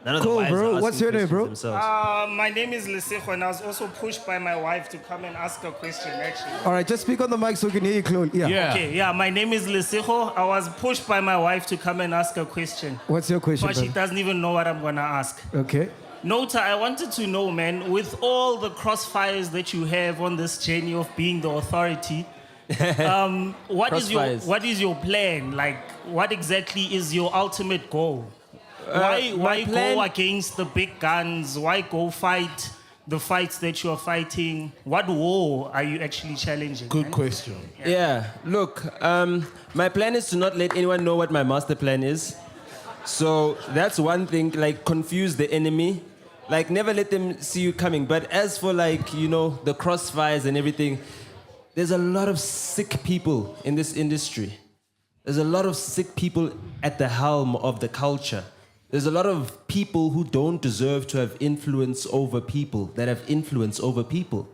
none of Cool, the wives bro. are asking What's your name, bro? questions themselves. My name is Lesego, and I was also pushed by my wife to come and ask a question, actually. All right, just speak on the mic so we can hear you clearly. Yeah. Yeah. Okay, yeah, my name is Lesego. I was pushed by my wife to come and ask a question. What's your question, But she brother? doesn't even know what I'm going to ask. Okay. Nota, I wanted to know, man, with all the crossfires that you have on this journey of being the authority, what is your plan? Like, what exactly is your ultimate goal? Why my plan- go against the big guns? Why go fight the fights that you are fighting? What war are you actually challenging? Good man? question. Yeah, look, my plan is to not let anyone know what my master plan is. So that's one thing, like confuse the enemy. Like never let them see you coming. But as for like, the crossfires and everything, there's a lot of sick people in this industry. There's a lot of sick people at the helm of the culture. There's a lot of people who don't deserve to have influence over people, that have influence over people.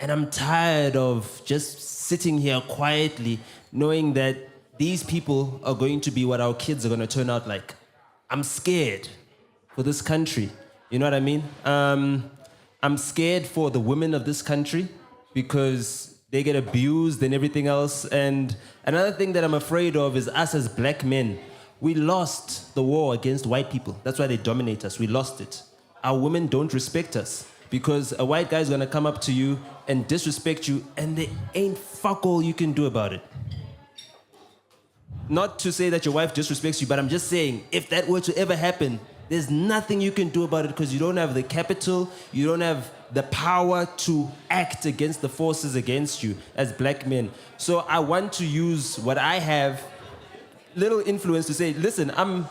And I'm tired of just sitting here quietly knowing that these people are going to be what our kids are going to turn out like. I'm scared for this country. You know what I mean? I'm scared for the women of this country because they get abused and everything else. And another thing that I'm afraid of is us as black men. We lost the war against white people. That's why they dominate us. We lost it. Our women don't respect us because a white guy is going to come up to you and disrespect you, and there ain't fuck all you can do about it. Not to say that your wife disrespects you, but I'm just saying, if that were to ever happen, there's nothing you can do about it because you don't have the capital, you don't have the power to act against the forces against you as black men. So I want to use what I have, little influence, to say, listen, I'm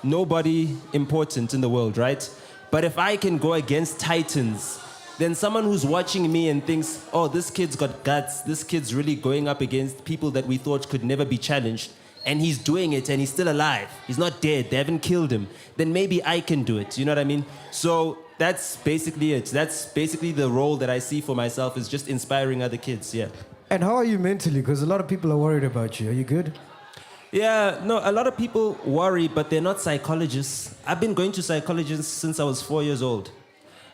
nobody important in the world, right? But if I can go against titans, then someone who's watching me and thinks, oh, this kid's got guts, this kid's really going up against people that we thought could never be challenged, and he's doing it and he's still alive, he's not dead, they haven't killed him, then maybe I can do it. You know what I mean? So that's basically it. That's basically the role that I see for myself, is just inspiring other kids, yeah. And how are you mentally? Because a lot of people are worried about you. Are you good? Yeah, no, a lot of people worry, but they're not psychologists. I've been going to psychologists since I was 4 years old.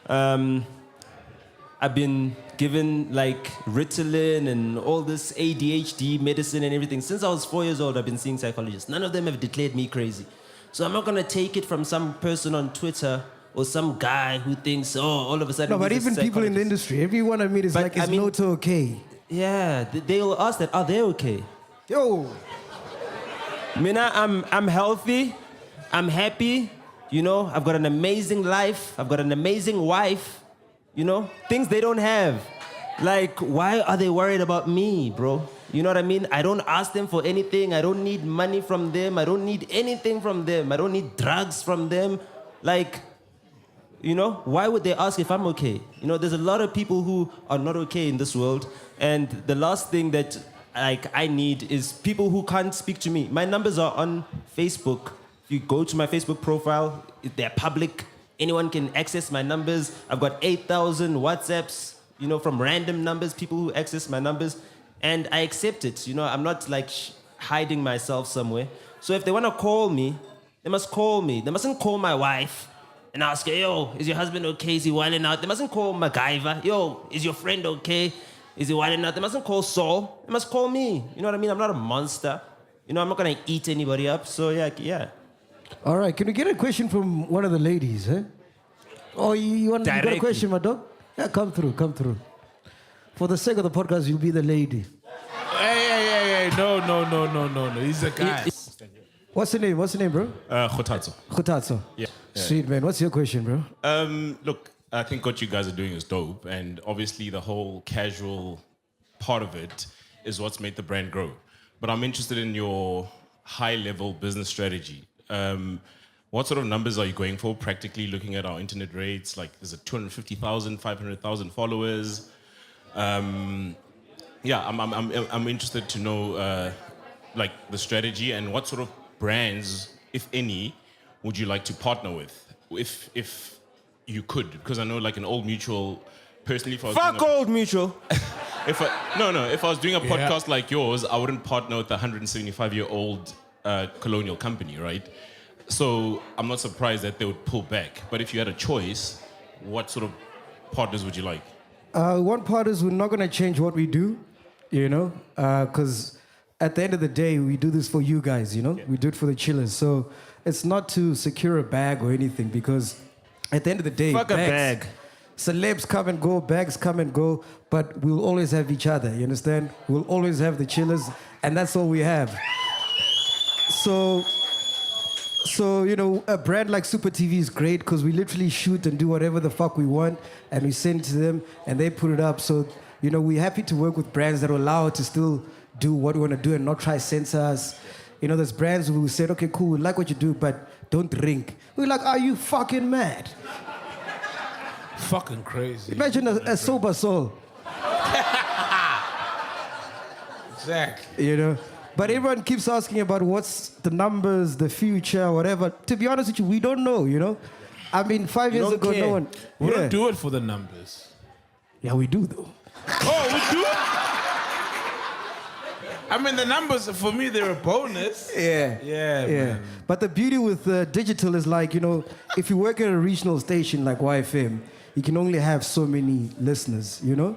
I've been given like Ritalin and all this ADHD medicine and everything. Since I was 4 years old, I've been seeing psychologists. None of them have declared me crazy. So I'm not going to take it from some person on Twitter or some guy who thinks, oh, all of a sudden. No, but even people in the industry, everyone I meet is like, is Nota okay? Yeah, they'll ask that, are they okay? Yo. Mina, I'm healthy, I'm happy, you know, I've got an amazing life, I've got an amazing wife, you know, things they don't have. Like, why are they worried about me, bro? You know what I mean? I don't ask them for anything, I don't need money from them, I don't need anything from them, I don't need drugs from them. Like, you know, why would they ask if I'm okay? You know, there's a lot of people who are not okay in this world, and the last thing that I need is people who can't speak to me. My numbers are on Facebook. If you go to my Facebook profile, they're public. Anyone can access my numbers. I've got 8,000 WhatsApps, you know, from random numbers, people who access my numbers, and I accept it. You know, I'm not like hiding myself somewhere. So if they want to call me, they must call me. They mustn't call my wife and ask her, yo, is your husband okay? Is he wilding out? They mustn't call MacGyver. Yo, is your friend okay? Is he wilding out? They mustn't call Saul. They must call me. You know what I mean? I'm not a monster. You know, I'm not going to eat anybody up. So, yeah. All right, can we get a question from one of the ladies, eh? Oh, you got a question, my dog? Yeah, come through. For the sake of the podcast, you'll be the lady. Hey. No. He's a guy. What's the name, bro? Khotatso. Yeah. Sweet, man. What's your question, bro? Look, I think what you guys are doing is dope, and obviously the whole casual part of it is what's made the brand grow. But I'm interested in your high-level business strategy. What sort of numbers are you going for, practically looking at our internet rates? Like, is it 250,000, 500,000 followers? I'm interested to know, like, the strategy and what sort of brands, if any, would you like to partner with? If you could, because I know, like, an Old Mutual, personally, if I was Fuck Old Mutual. if I was doing a podcast like yours, I wouldn't partner with a 175-year-old colonial company, right? So I'm not surprised that they would pull back. But if you had a choice, what sort of partners would you like? One part is we're not going to change what we do, you know, because at the end of the day, we do this for you guys, you know. Yeah. We do it for the chillers. So it's not to secure a bag or anything, because at the end of the day, fuck a bag. Celebs come and go, bags come and go, but we'll always have each other, you understand? We'll always have the chillers, and that's all we have. So, you know, a brand like Super TV is great because we literally shoot and do whatever the fuck we want, and we send it to them, and they put it up. So, you know, we're happy to work with brands that will allow us to still do what we want to do and not try to censor us. You know, there's brands who said, okay, cool, we like what you do, but don't drink. We're like, are you fucking mad? Fucking crazy. Imagine a sober soul. Exactly. You know? But everyone keeps asking about what's the numbers, the future, whatever. To be honest with you, we don't know, you know? I mean, 5 years ago, no one... We don't do it for the numbers. Yeah, we do, though. Oh, we do it? I mean, the numbers, for me, they're a bonus. Yeah. Man. But the beauty with digital is like, you know, if you work at a regional station like YFM, you can only have so many listeners, you know?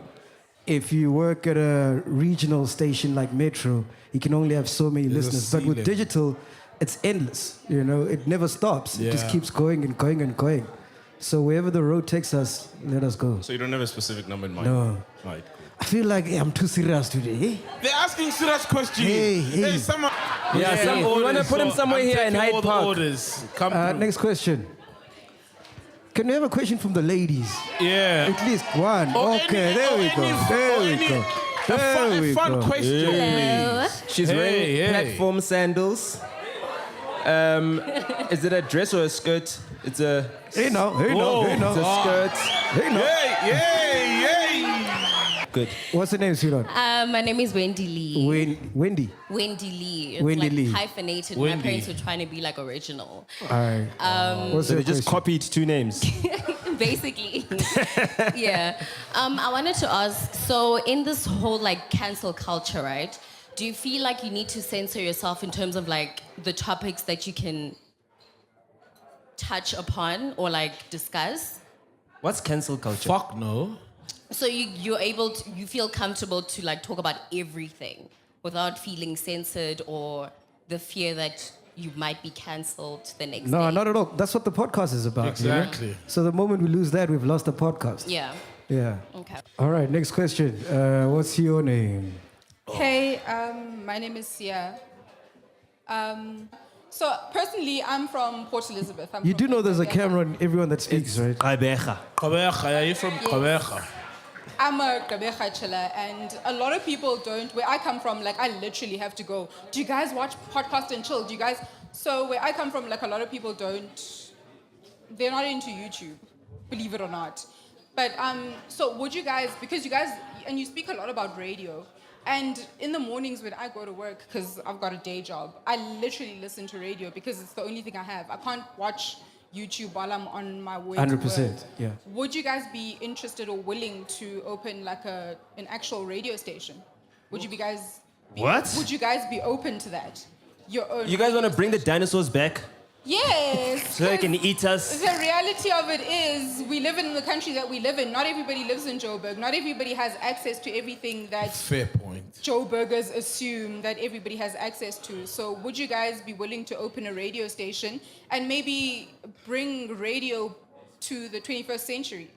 If you work at a regional station like Metro, you can only have so many listeners. But with digital, it's endless, you know? It never stops. Yeah. It just keeps going and going and going. So wherever the road takes us, let us go. So you don't have a specific number in mind? No. Right. I feel like I'm too serious today. They're asking serious questions. Hey. Someone... Yeah, we want to put him somewhere here in Hyde Park. Orders. Come through. Next question. Can we have a question from the ladies? Yeah. At least one. Okay, there we go. A fun question, please. She's wearing platform sandals. Is it a dress or a skirt? It's a... Hey, no. It's a skirt. Hey, no. Yay. good. What's the name, sweetheart? My name is Wendy Lee. Wendy. Wendy Lee. It's Wendy like Lee. hyphenated. Wendy. My parents were trying to be like original. All right. What's So the they just question? copied 2 names. Basically. Yeah. I wanted to ask, so in this whole like cancel culture, right? Do you feel like you need to censor yourself in terms of like the topics that you can touch upon or like discuss? What's cancel culture? Fuck no. So you feel comfortable to like talk about everything without feeling censored or the fear that you might be cancelled the next day? No, not at all. That's what the podcast is about. you know? Exactly. So the moment we lose that, we've lost the podcast. Yeah. Yeah. Okay. All right, next question. What's your name? Hey, my name is Sia. So personally, I'm from Port Elizabeth. You do know there's a camera on everyone that speaks, right? Kabeja. Kabeja, yeah, you're from Kabeja. I'm a Gabeja chiller, and a lot of people don't. Where I come from, like, I literally have to go, do you guys watch Podcast and Chill? Do you guys? So where I come from, like, a lot of people don't, they're not into YouTube, believe it or not. But, so would you guys, because you guys, and you speak a lot about radio, and in the mornings when I go to work, because I've got a day job, I literally listen to radio because it's the only thing I have. I can't watch YouTube while I'm on my way to work. 100%, yeah. Would you guys be interested or willing to open like an actual radio station? Would you guys Would you guys be open to that? Your own. You guys want to bring the dinosaurs back Yes. so they can eat us? The reality of it is we live in the country that we live in. Not everybody lives in Joburg. Not everybody has access to everything that Fair point. Joburgers assume that everybody has access to. So would you guys be willing to open a radio station and maybe bring radio to the 21st century?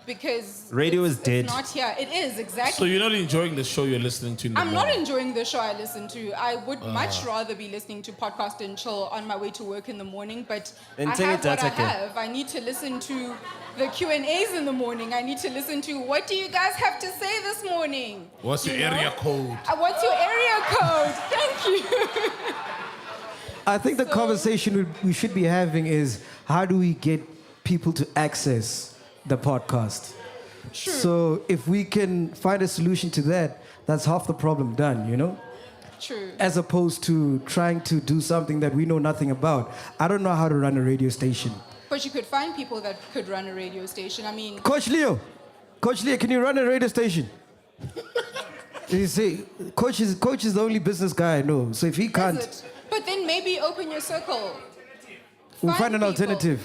Because Radio is dead. It's not here. It is, exactly. So you're not enjoying the show you're listening to in the I'm not morning? enjoying the show I listen to. I would much rather be listening to Podcast and Chill on my way to work in the morning, but Then I take have it what I data, okay. have. I need to listen to the Q&As in the morning. I need to listen to what do you guys have to say this morning? What's your You know? area code? What's your area code? Thank you. I think the conversation we should be having is how do we get people to access the podcast? True. So if we can find a solution to that, that's half the problem done, you know? True. As opposed to trying to do something that we know nothing about. I don't know how to run a radio station. But you could find people that could run a radio station. I mean, Coach Leo, can you run a radio station? You see, Coach is the only business guy I know. So if he can't, is it? But then maybe open your circle. we'll find an people. alternative.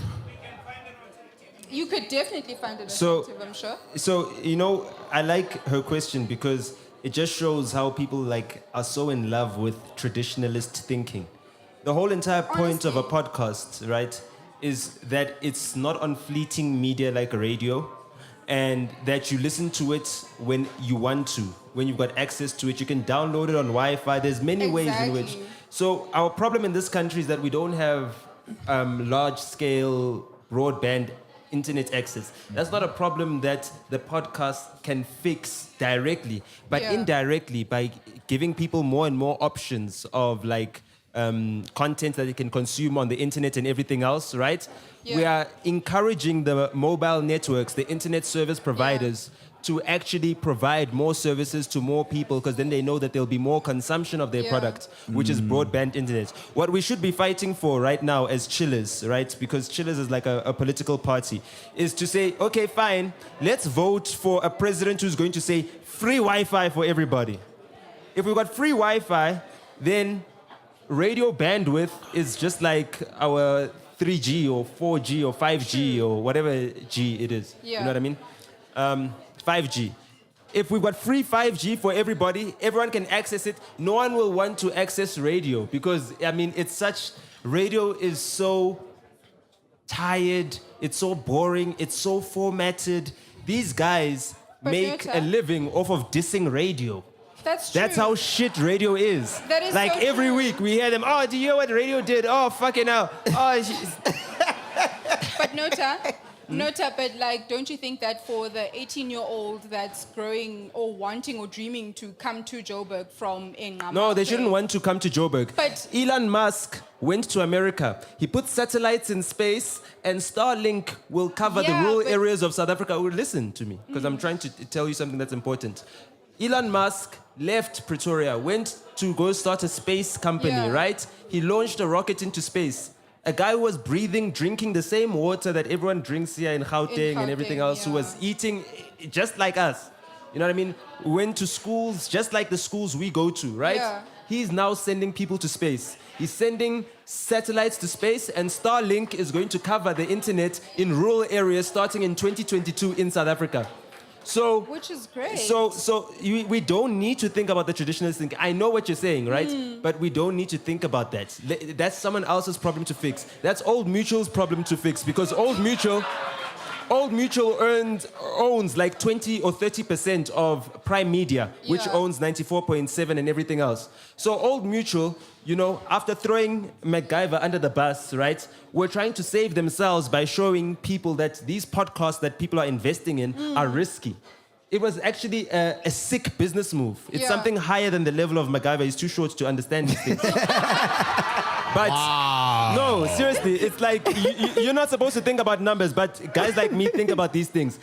You could definitely find an So- alternative, I'm sure. So, you know, I like her question because it just shows how people like are so in love with traditionalist thinking. The whole entire point of a podcast, right, is that it's not on fleeting media like a radio, and that you listen to it when you want to, when you've got access to it. You can download it on Wi-Fi. There's many ways in which. Exactly. So our problem in this country is that we don't have large-scale broadband internet access. That's not a problem that the podcast can fix directly, but Yeah. indirectly by giving people more and more options of like content that they can consume on the internet and everything else, right? Yeah. We are encouraging the mobile networks, the internet service providers, to actually provide more services to more people, because then they know that there'll be more consumption of their Yeah. product, which is broadband internet. What we should be fighting for right now as chillers, right? Because chillers is like a political party, is to say, okay, fine, let's vote for a president who's going to say free Wi-Fi for everybody. If we've got free Wi-Fi, then radio bandwidth is just like our 3G or 4G or 5G or whatever G it is. You Yeah. know what I mean? 5G. If we've got free 5G for everybody, everyone can access it. No one will want to access radio because, I mean, radio is so tired, it's so boring, it's so formatted. These guys But make Nota- a living off of dissing radio. That's true. That's how shit radio is. That is like so every true. week we hear them, oh, do you hear what radio did? Oh, fucking hell. Oh, But Nota, Nota, but like, don't you think that for the 18-year-old that's growing or wanting or dreaming to come to Joburg from Engam? No, they shouldn't want to come to Joburg. But Elon Musk went to America. He put satellites in space, and Starlink will cover the rural areas of South Africa. Well, listen to me, because I'm trying to tell you something that's important. Elon Musk left Pretoria, went to go start a space company, right? He launched a rocket into space. A guy who was breathing, drinking the same water that everyone drinks here in Gauteng and everything else, who was eating just like us. You know what I mean? Went to schools just like the schools we go to, right? Yeah. He's now sending people to space. He's sending satellites to space, and Starlink is going to cover the internet in rural areas starting in 2022 in South Africa. So, which is great. So we don't need to think about the traditionalist thing. I know what you're saying, right? But we don't need to think about that. That's someone else's problem to fix. That's Old Mutual's problem to fix, because Old Mutual owns like 20 or 30% of Prime Media, which owns 94.7 and everything else. So Old Mutual, you know, after throwing MacGyver under the bus, right, were trying to save themselves by showing people that these podcasts that people are investing in are risky. It was actually a sick business move. It's something higher than the level of MacGyver. He's too short to understand these things. But no, seriously, it's like you're not supposed to think about numbers, but guys like me think about these things.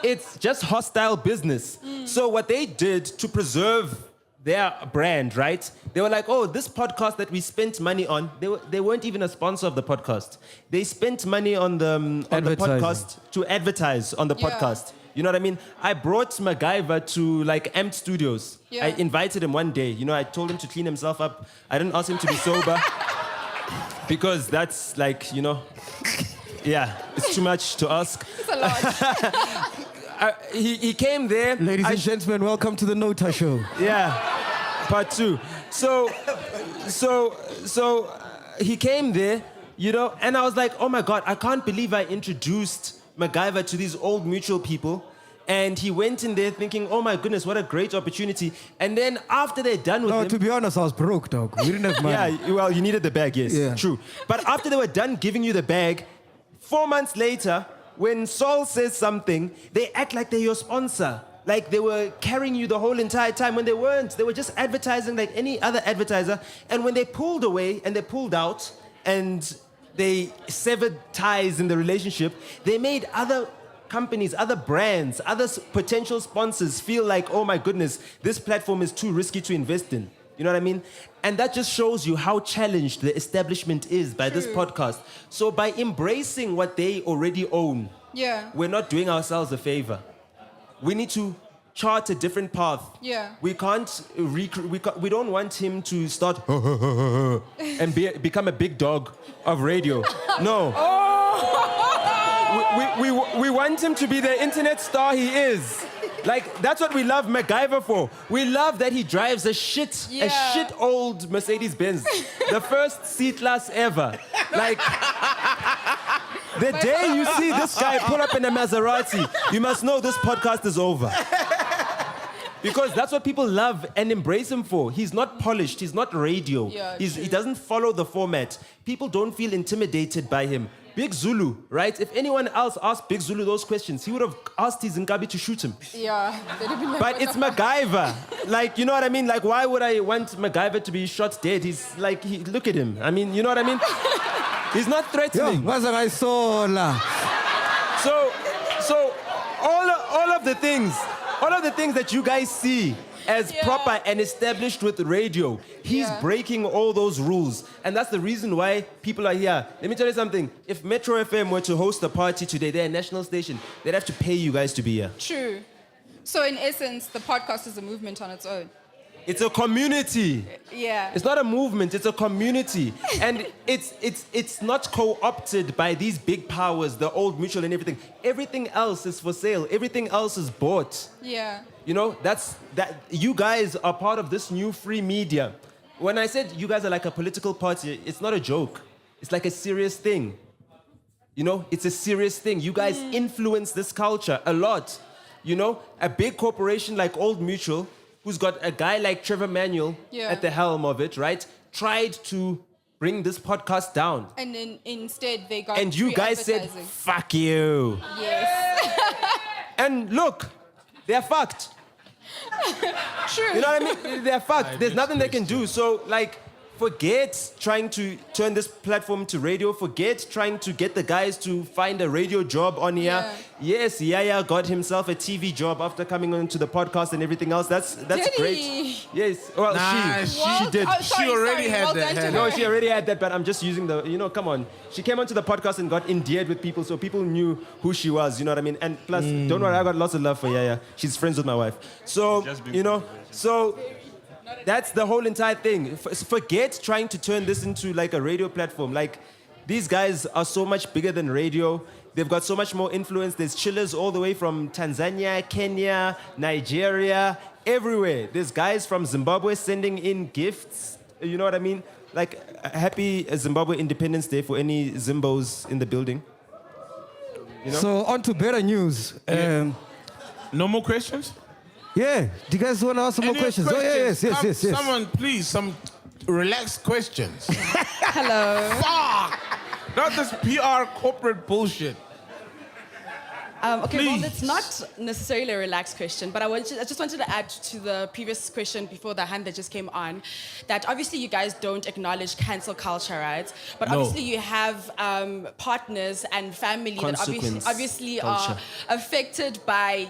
It's just hostile business. So what they did to preserve their brand, right? They were like, oh, this podcast that we spent money on, they weren't even a sponsor of the podcast. They spent money on the podcast to advertise on the podcast. You know what I mean? I brought MacGyver to like Emtee Studios. I invited him one day. You know, I told him to clean himself up. I didn't ask him to be sober because that's like, you know, it's too much to ask. It's a lot. He came there. Ladies and gentlemen, welcome to the Nota Show. Part 2. So he came there, you know, and I was like, oh my God, I can't believe I introduced MacGyver to these Old Mutual people. And he went in there thinking, oh my goodness, what a great opportunity. And then after they're done with him... No, to be honest, I was broke, dog. We didn't have money. Well, you needed the bag, yes. True. But after they were done giving you the bag, 4 months later, when Saul says something, they act like they're your sponsor. Like they were carrying you the whole entire time when they weren't. They were just advertising like any other advertiser. And when they pulled away and they pulled out and they severed ties in the relationship, they made other companies, other brands, other potential sponsors feel like, oh my goodness, this platform is too risky to invest in. You know what I mean? And that just shows you how challenged the establishment is by this podcast. So by embracing what they already own, we're not doing ourselves a favor. We need to chart a different path. We can't, we don't want him to start and become a big dog of radio. No. We want him to be the internet star he is. Like, that's what we love MacGyver for. We love that he drives a shit old Mercedes-Benz. The first C-Class ever. Like, the day you see this guy pull up in a Maserati, you must know this podcast is over. Because that's what people love and embrace him for. He's not polished. He's not radio. He doesn't follow the format. People don't feel intimidated by him. Big Zulu, right? If anyone else asked Big Zulu those questions, he would have asked his Nkabi to shoot him. They'd have been like, but it's MacGyver. Like, you know what I mean? Like, why would I want MacGyver to be shot dead? He's like, look at him. I mean, you know what I mean? He's not threatening. So all of the things that you guys see as proper and established with radio, he's breaking all those rules. And that's the reason why people are here. Let me tell you something. If Metro FM were to host a party today, they're a national station, they'd have to pay you guys to be here. True. So in essence, the podcast is a movement on its own. It's a community. It's not a movement, it's a community. And it's not co-opted by these big powers, the Old Mutual and everything. Everything else is for sale. Everything else is bought. You know, that you guys are part of this new free media. When I said you guys are like a political party, it's not a joke. It's like a serious thing. You know, it's a serious thing. You guys influence this culture a lot. You know, a big corporation like Old Mutual, who's got a guy like Trevor Manuel at the helm of it, right? Tried to bring this podcast down. And then instead they got And you free guys said, advertising. fuck you. Yes. And look, they're fucked. True. You know what I mean? They're fucked. There's nothing they can do. So, like, forget trying to turn this platform to radio. Forget trying to get the guys to find a radio job on here. Yeah. Yes, Yaya got himself a TV job after coming on to the podcast and everything else. That's Did great. he? Yes. Well, Nah, she did. Oh, sorry, She already sorry. had Well that, done to had her. No, she already had that, but I'm just using come on. She came onto the podcast and got endeared with people, so people knew who she was, you know what I mean? And plus, don't worry, I got lots of love for Yaya. She's friends with my wife. So, so that's the whole entire thing. Forget trying to turn this into like a radio platform. Like, these guys are so much bigger than radio. They've got so much more influence. There's chillers all the way from Tanzania, Kenya, Nigeria, everywhere. There's guys from Zimbabwe sending in gifts. You know what I mean? Like, happy Zimbabwe Independence Day for any Zimbos in the building. You know? So on to better news. No more questions? Yeah. Do you guys want to ask some more Any questions? Oh, yeah, yes. Someone, please, some relaxed questions. Hello. Fuck! Not this PR corporate bullshit. Okay, Please. well, it's not necessarily a relaxed question, but I just wanted to add to the previous question before the hand that just came on, that obviously you guys don't acknowledge cancel culture, right? But No. obviously you have partners and family that Consequence obviously culture. are affected by,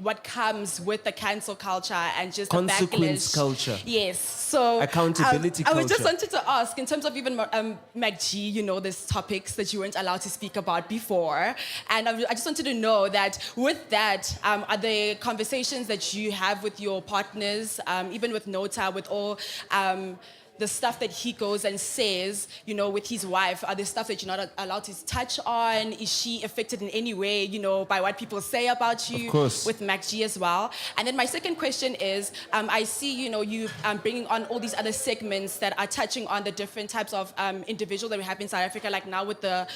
what comes with the cancel culture and just the Consequence backlash. culture. Yes. So Accountability I just culture. wanted to ask, in terms of even MacG, there's topics that you weren't allowed to speak about before, and I just wanted to know that with that, are there conversations that you have with your partners, even with Nota, with all the stuff that he goes and says, with his wife? Are there stuff that you're not allowed to touch on? Is she affected in any way, by what people say about you? Of course. With MacG as well. And then my second question is, I see, you bringing on all these other segments that are touching on the different types of individuals that we have in South Africa, like now with the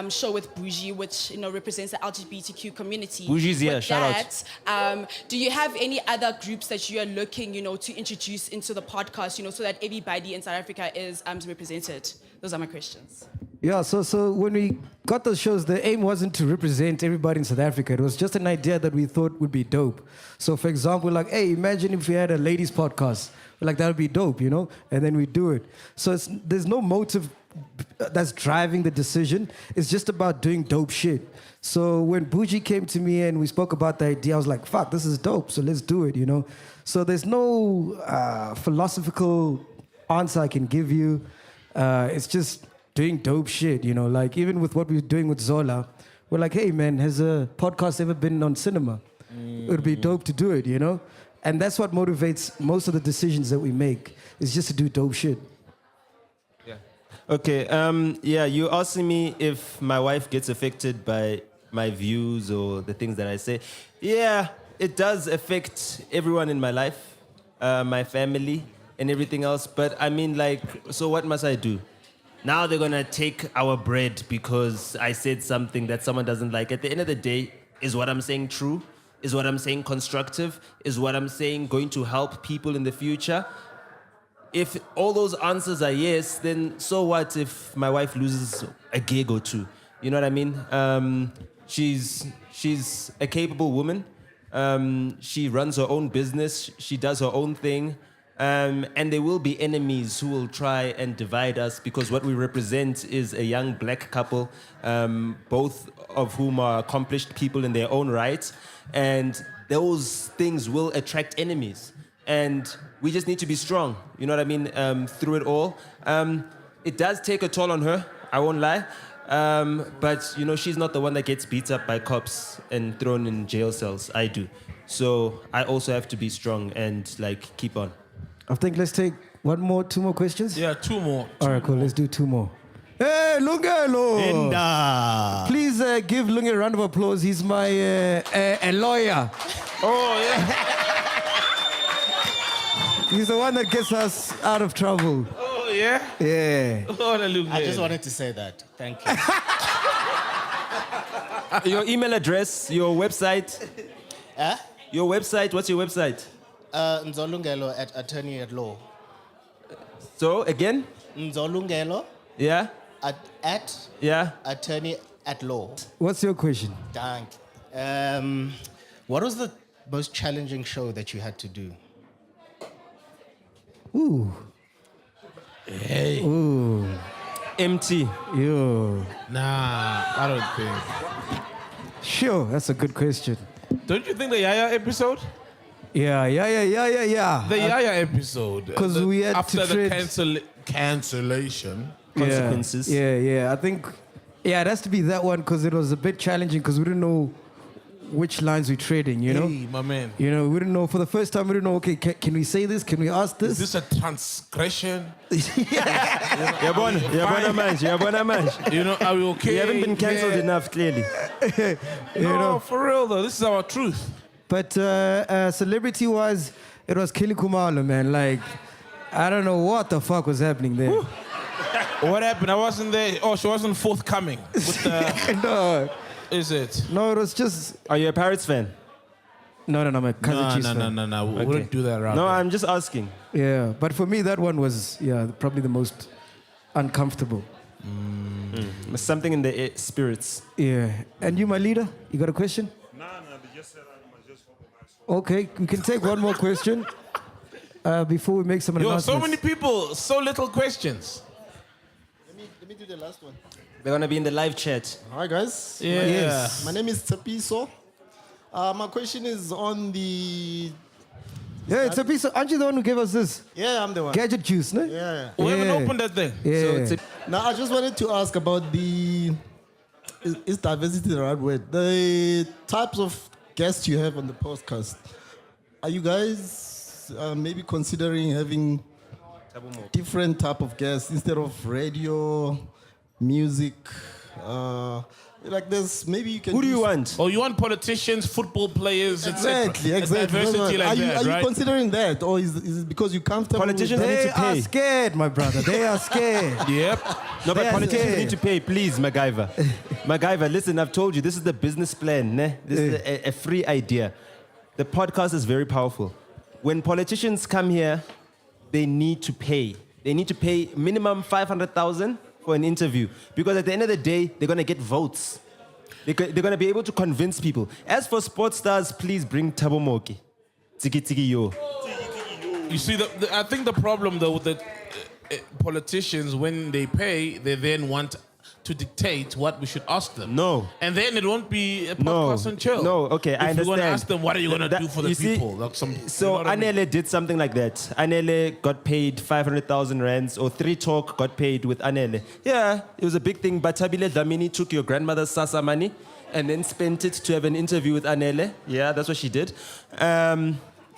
show with Bougie, which, represents the LGBTQ community. Bougie's here, With shout that, do you have any other groups that you are looking, to introduce into the podcast, so that everybody in South Africa is represented? Those are my questions. Yeah, so when we got those shows, the aim wasn't to represent everybody in South Africa. It was just an idea that we thought would be dope. So, for example, like, hey, imagine if we had a ladies' podcast. Like, that would be dope, And then we do it. So there's no motive that's driving the decision. It's just about doing dope shit. So when Bougie came to me and we spoke about the idea, I was like, fuck, this is dope, so let's do it, So there's no philosophical answer I can give you. It's just doing dope shit, Like, even with what we're doing with Zola, we're like, hey, man, has a podcast ever been on cinema? It would be dope to do it, And that's what motivates most of the decisions that we make, is just to do dope shit. Okay, you're asking me if my wife gets affected by my views or the things that I say. Yeah, it does affect everyone in my life, my family and everything else. But I mean, like, so what must I do? Now they're gonna take our bread because I said something that someone doesn't like. At the end of the day, is what I'm saying true? Is what I'm saying constructive? Is what I'm saying going to help people in the future? If all those answers are yes, then so what if my wife loses a gig or two? You know what I mean? She's a capable woman. She runs her own business. She does her own thing. And there will be enemies who will try and divide us because what we represent is a young black couple, both of whom are accomplished people in their own right. And those things will attract enemies. And we just need to be strong, you know what I mean, through it all. It does take a toll on her, I won't lie. But, she's not the one that gets beat up by cops and thrown in jail cells. I do. So I also have to be strong and, keep on. I think let's take two more questions. Yeah, two more. All right, cool. Let's do two more. Hey, Lungelo! Linda! Please give Lunge a round of applause. He's my a lawyer. Oh, yeah. He's the one that gets us out of trouble. Oh, yeah? Yeah. Oh, the look I just wanted to say that. Thank you. Your email address, your website. Your website, what's your website? Nzolungelo at attorney at law. So, again? Nzolungelo Yeah? at Yeah? attorney at law. What's your question? Dank. What was the most challenging show that you had to do? Ooh. Hey. Ooh. Emtee. Yo. Nah, I don't think. Sure, that's a good question. Don't you think the Yaya episode? Yeah. The Yaya episode. 'Cause we had to after the tread- cancellation. Consequences. Yeah. I think, it has to be that one because it was a bit challenging because we didn't know which lines we're trading, you know? Hey, my man. You know, we didn't know, for the first time, we didn't know, okay, can we say this? Can we ask this? Is this a transgression? Yabona manje. You know, are we okay? You haven't been cancelled enough, clearly. No, for real though. This is our truth. But celebrity-wise, it was Kelly Kumalo, man. Like, I don't know what the fuck was happening there. What happened? I wasn't there. Oh, she wasn't forthcoming with the... No. Is it? No, it was just... Are you a Pirates fan? No, I'm a Kaizer Chiefs fan. No. We wouldn't do that around. No, here. I'm just asking. Yeah, but for me, that one was, probably the most uncomfortable. Something in the spirits. Yeah. And you, my leader, you got a question? No, they just said I just hope the next Okay, we can take one more question before we make some Yo, announcements. so many people, so little questions. Let me do the last one. They're going to be in the live chat. Hi, guys. Yeah. Yes. My name is Tsepiso. My question is on the... Yeah, it's a piece of... Aren't you the one who gave us this? Yeah, I'm the one. Gadget juice, no? Yeah. We haven't opened that thing. Yeah. So now, I just wanted to ask about the... Is diversity the right word? The types of guests you have on the podcast. Are you guys maybe considering having different type of guests instead of radio, music? Like this, maybe you can. Who do you want? Oh, you want politicians, football players, Exactly. diversity like are you, that, are right? you considering that, or is it because you're comfortable? Politicians with need They to pay. are scared, my brother. They are scared. Yep. No, but They are politicians scared. need to pay, please, MacGyver. MacGyver, listen, I've told you, this is the business plan. Ne? This is a free idea. The podcast is very powerful. When politicians come here, they need to pay. They need to pay minimum 500,000 for an interview. Because at the end of the day, they're going to get votes. They're going to be able to convince people. As for sports stars, please bring Thabo Moki. Tiki tiki yo. You see, I think the problem though with the politicians, when they pay, they then want to dictate what we should ask them. No. And then it won't be a podcast and chill. No, okay, I if understand. you're going to ask them, what are you going to do for the you see, people? Like so you know what I mean? Anele did something like that. Anele got paid 500,000 rands, or 3 Talk got paid with Anele. Yeah, it was a big thing, but Tabile Dlamini took your grandmother's Sasa money and then spent it to have an interview with Anele. Yeah, that's what she did.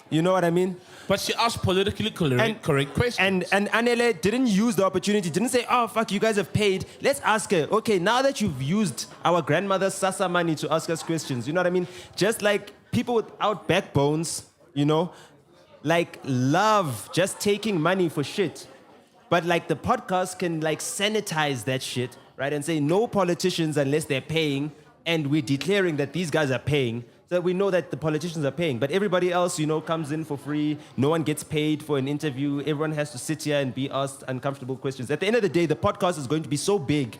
You know what I mean? But she asked politically correct questions. And Anele didn't use the opportunity, didn't say, oh, fuck, you guys have paid. Let's ask her, okay, now that you've used our grandmother's Sasa money to ask us questions, you know what I mean? Just like people without backbones, you know, like love just taking money for shit. But like the podcast can like sanitize that shit, right? And say no politicians unless they're paying, and we're declaring that these guys are paying. So we know that the politicians are paying, but everybody else, you know, comes in for free. No one gets paid for an interview. Everyone has to sit here and be asked uncomfortable questions. At the end of the day, the podcast is going to be so big.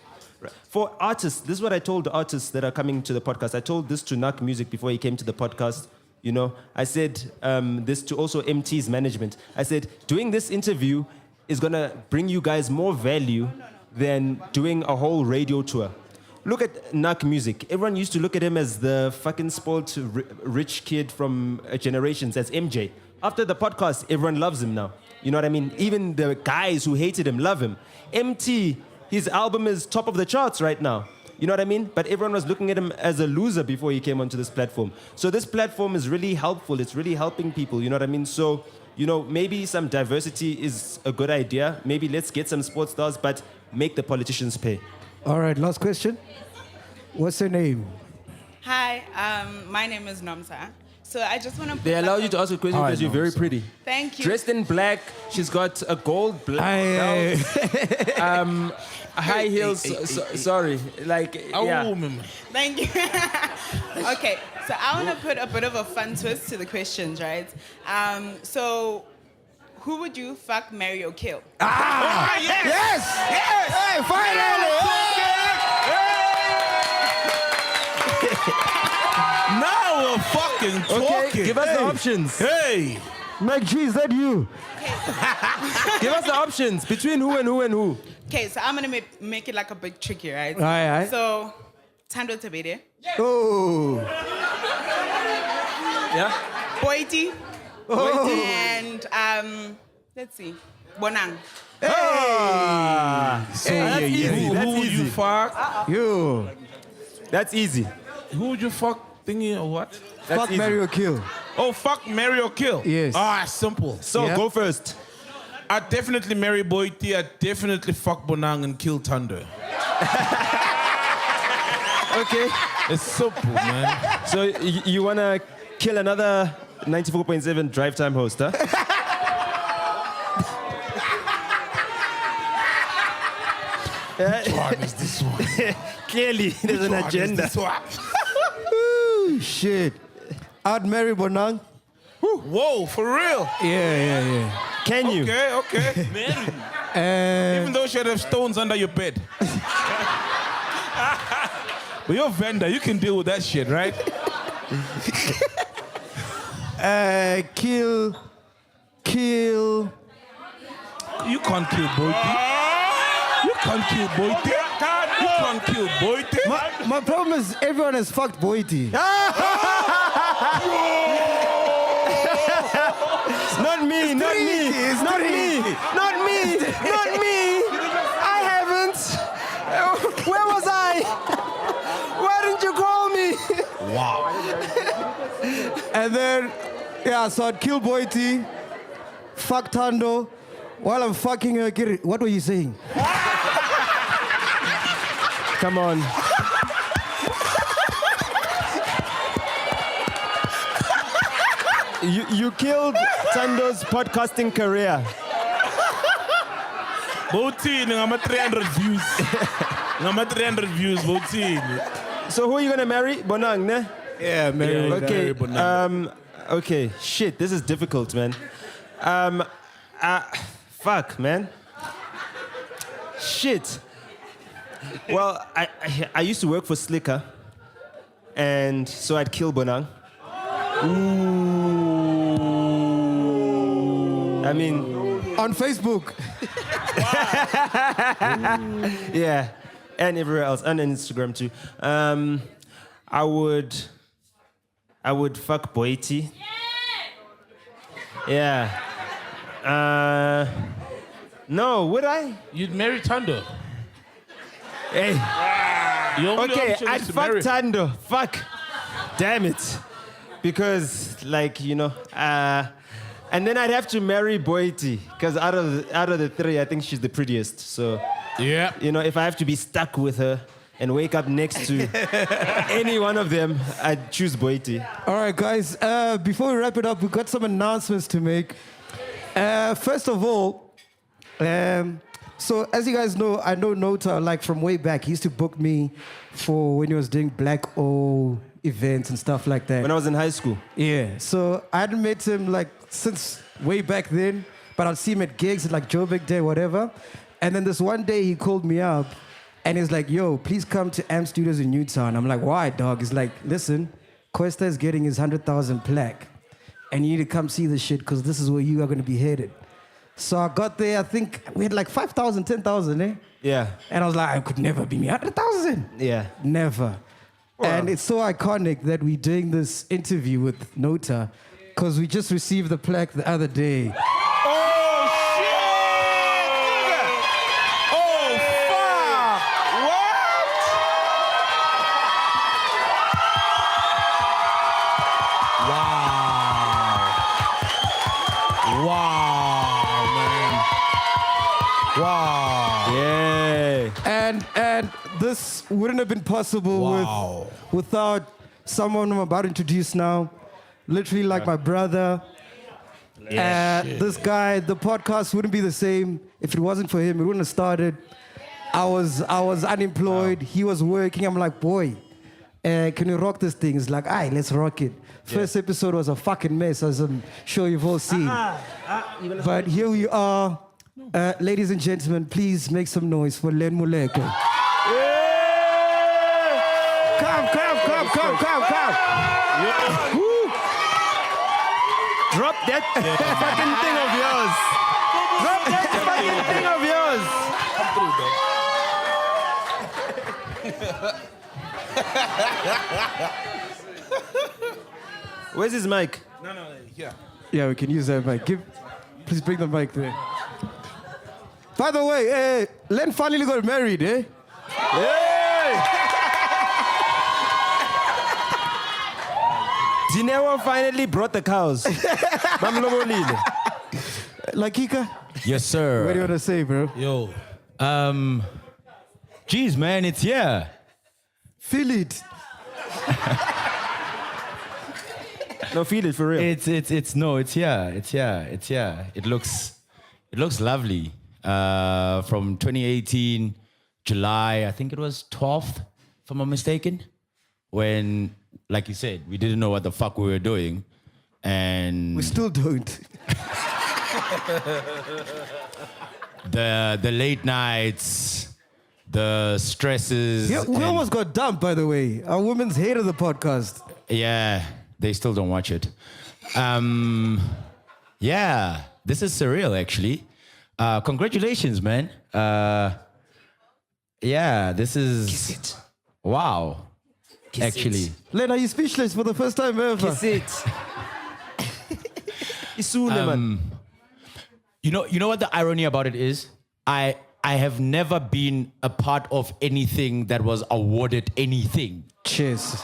For artists, this is what I told the artists that are coming to the podcast. I told this to Nak Music before he came to the podcast. You know, I said this to also Emtee's management. I said, doing this interview is going to bring you guys more value than doing a whole radio tour. Look at Nak Music. Everyone used to look at him as the fucking spoiled rich kid from Generations, as MJ. After the podcast, everyone loves him now. You know what I mean? Even the guys who hated him love him. Emtee, his album is top of the charts right now. You know what I mean? But everyone was looking at him as a loser before he came onto this platform. So this platform is really helpful. It's really helping people. You know what I mean? So, you know, maybe some diversity is a good idea. Maybe let's get some sports stars, but make the politicians pay. All right, last question. What's your name? Hi, my name is Nomsa. So I just want to. They allow you to ask a question because you're very pretty. Thank you. Dressed in black, she's got a gold black belt. High heels. Sorry, like yeah. Thank you. Okay, so I want to put a bit of a fun twist to the questions, right? So, who would you fuck, marry, or kill? Ah! Yes! Hey, finally! Now we're fucking talking. Okay, give us the options. Hey! MacG, is that you? Give us the options between who and who and who. Okay, so I'm gonna make it like a bit tricky, right? Aye. So, Tando Tabede. Oh. Yeah? Boiti. Oh. And, let's see, Bonang. Ah. So That's easy. Who That's would you easy. fuck? You. That's easy. Who would you fuck thingy or what? Fuck, easy. marry, or kill. Oh, fuck, marry or kill? Yes. Ah, simple. So Yeah. go first. I'd definitely marry Boiti. I'd definitely fuck Bonang and kill Thunder. Okay. It's simple, man. So you want to kill another 94.7 drive time host, huh? Which one is this one? Clearly, there's an agenda. Ooh, shit. I'd marry Bonang. Whoa, for real? Yeah. Can you? Okay. Even though she had have stones under your bed. But you're a vendor, you can deal with that shit, right? Kill. You can't kill Boiti. You can't kill Boiti. You can't kill Boiti. My problem is everyone has fucked Boiti. Not me. I haven't. Where was I? Why didn't you call me? Wow. And then, so I'd kill Boiti, fuck Tando. While I'm fucking her, what were you saying? Come on. You killed Tando's podcasting career. Boiti, I'm at 300 views. I'm at 300 views, Boiti. So who are you gonna marry? Bonang, ne? Yeah, marry. Okay. Okay. Shit, this is difficult, man. Fuck, man. Shit. Well, I used to work for Slicker, and so I'd kill Bonang. I mean, on Facebook. Yeah, and everywhere else, and on Instagram too. I would fuck Boiti. Yeah. No, would I? You'd marry Tando. Hey. Okay, option I'd is to fuck marry. Tando. Fuck. Damn it. Because, and then I'd have to marry Boiti. Because out of the three, I think she's the prettiest. So, yeah. If I have to be stuck with her and wake up next to any one of them, I'd choose Boiti. All right, guys, before we wrap it up, we've got some announcements to make. First of all, so as you guys know, I know Nota from way back. He used to book me for when he was doing Black O events and stuff like that. When I was in high school. Yeah, so I hadn't met him since way back then, but I'd see him at gigs at Joburg Day, whatever. And then this one day he called me up and he's like, yo, please come to Amp Studios in Newtown. I'm like, why, dog? He's like, listen, Costa is getting his 100,000 plaque and you need to come see this shit because this is where you are going to be headed. So I got there, I think we had 5,000, 10,000, eh? Yeah. And I was like, I could never be me, 100,000. Yeah. Never. Wow. And it's so iconic that we're doing this interview with Nota because we just received the plaque the other day. And this wouldn't have been possible without someone I'm about to introduce now. Literally my brother. This guy, the podcast wouldn't be the same if it wasn't for him. It wouldn't have started. I was unemployed. He was working. I'm like, boy, can we rock this thing? It's like, aye, let's rock it. First episode was a fucking mess, as I'm sure you've all seen. But here we are. Ladies and gentlemen, please make some noise for Len Moleko. Come. Woo. Drop that fucking thing of yours. Drop that fucking thing of yours. Where's his mic? No, here. Yeah, we can use that mic. Please bring the mic there. By the way, Len finally got married, eh? Hey! Dinewa finally brought the cows. Lakika? Yes, sir. What do you want to say, bro? Yo. Geez, man, it's here. Feel it. No, feel it for real. It's here. It looks lovely. From 2018, July, I think it was 12th, if I'm not mistaken, when, like you said, we didn't know what the fuck we were doing, and we still don't. the late nights, the stresses. Yeah, we almost got dumped, by the way. Our women's hated the podcast. Yeah, they still don't watch it. Yeah, this is surreal, actually. Congratulations, man. Yeah, this is... Kiss it. Wow. Kiss actually. it. Len, are you speechless for the first time ever? Kiss it. You know what the irony about it is? I have never been a part of anything that was awarded anything. Cheers.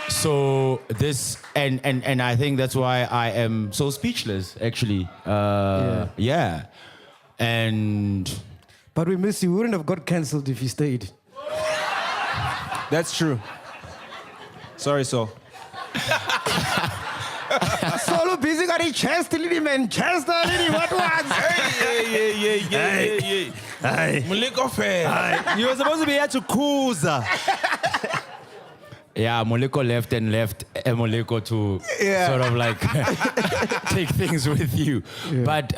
So this and I think that's why I am so speechless, actually. Yeah. And but we miss you. We wouldn't have got cancelled if you stayed. That's true. Sorry, Saul. Solo busy got a chest, little man. Chest, little what was? Hey. Moleko fair. You were supposed to be here to Kuza. yeah, Moleko left Moleko to sort of like take things with you. Yeah. But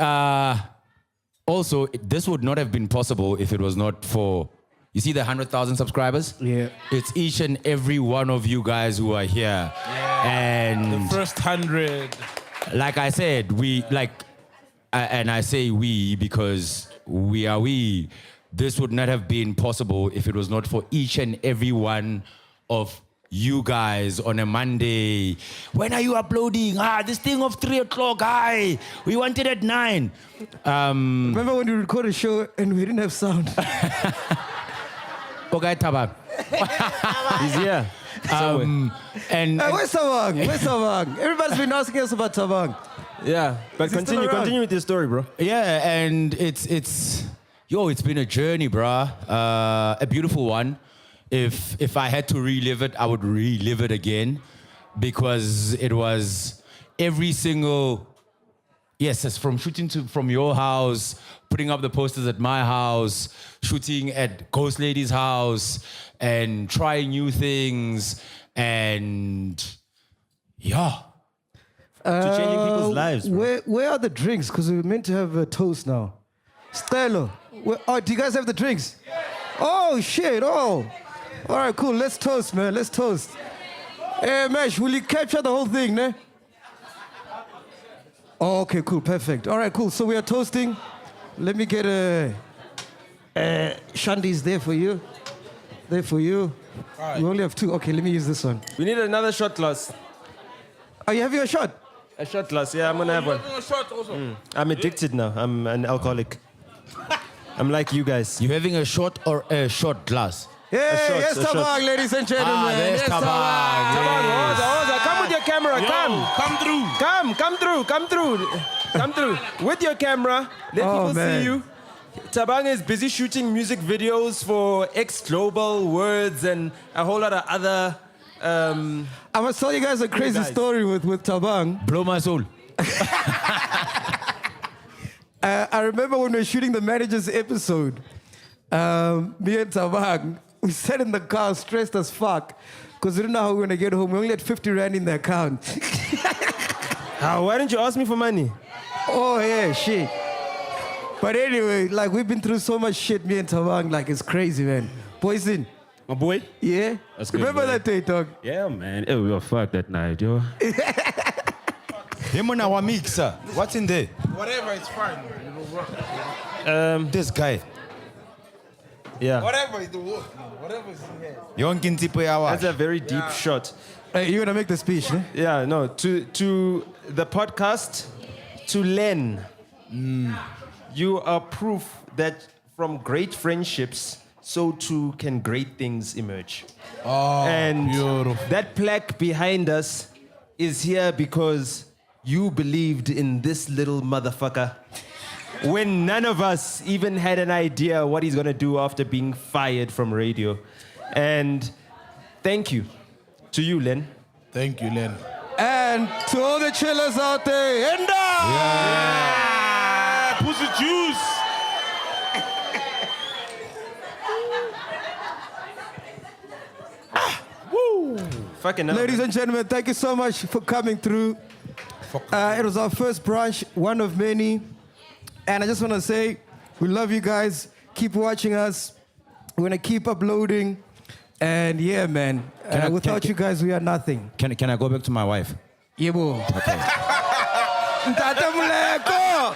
also, this would not have been possible if it was not for, you see the 100,000 subscribers? Yeah. It's each and every one of you guys who are here. Yeah. And the first 100. Like I said, and I say we because we are we. This would not have been possible if it was not for each and every one of you guys on a Monday. When are you uploading? This thing of 3 o'clock. We want it at 9. Remember when we recorded a show and we didn't have sound? Okay, Tabak. He's here. Where's Tabang? Where's Tabang? Everybody's been asking us about Tabang. Yeah, but continue with your story, bro. Yeah, and it's been a journey, bruh. A beautiful one. If I had to relive it, I would relive it again, because it was every single. Yes, it's from shooting from your house, putting up the posters at my house, shooting at Ghost Lady's house, and trying new things, and yeah. To changing people's lives. Bro. Where are the drinks? Because we were meant to have a toast now. Stella, do you guys have the drinks? Oh, shit, oh. All right, cool, let's toast, man, let's toast. Hey, Mesh, will you capture the whole thing, ne? Oh, okay, cool, perfect. All right, cool. So we are toasting. Let me get a Shandy's there for you. There for you. Right. We only have 2. Okay, let me use this one. We need another shot glass. Are you having a shot? A shot glass, yeah, I'm gonna have one. A shot also. I'm addicted now. I'm an alcoholic. I'm like you guys. You having a shot or a shot glass? Yes, Tabang, ladies and gentlemen. There's yes, Tabang. Oza, come with your camera. Come through. With your camera. Let people see you. Tabang is busy shooting music videos for X Global, Words, and a whole lot of other. I must tell you guys a crazy story with Tabang. Blow my soul. I remember when we were shooting the manager's episode, me and Tabang, we sat in the car stressed as fuck because we didn't know how we were going to get home. We only had 50 Rand in the account. Why didn't you ask me for money? Oh, yeah, shit. But anyway, like, we've been through so much shit, me and Tabang, like, it's crazy, man. Poison. My boy? Yeah? That's good. Remember man. that day, dog? Yeah, man. Oh, we were fucked that night, yo. Him on our mixer. What's in there? Whatever, it's fine. Man. It'll work. This guy. Yeah. Whatever, it'll work. Man. Whatever is in here. That's a very deep shot. Hey, you're going to make the speech, eh? Yeah, no. To the podcast, to Len, you are proof that from great friendships, so too can great things emerge. Oh, and beautiful. That plaque behind us is here because you believed in this little motherfucker when none of us even had an idea what he's gonna do after being fired from radio. And thank you to you, Len. Thank you, Len. And to all the chillers out there, Enda! Yeah. Pussy juice. Woo! Fucking hell. Ladies and gentlemen, thank you so much for coming through. It was our first brunch, one of many. And I just want to say, we love you guys. Keep watching us. We're going to keep uploading. And yeah, man, without you guys, we are nothing. Can I go back to my wife? Yeah, boy. Okay. Ntata Muleko!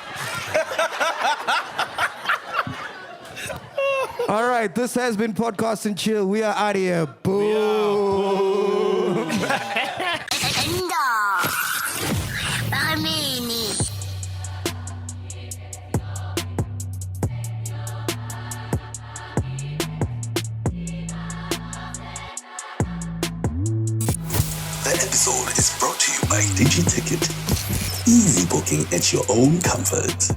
All right, this has been Podcast and Chill. We are out of here. Boom. The episode is brought to you by DigiTicket. Easy booking at your own comfort.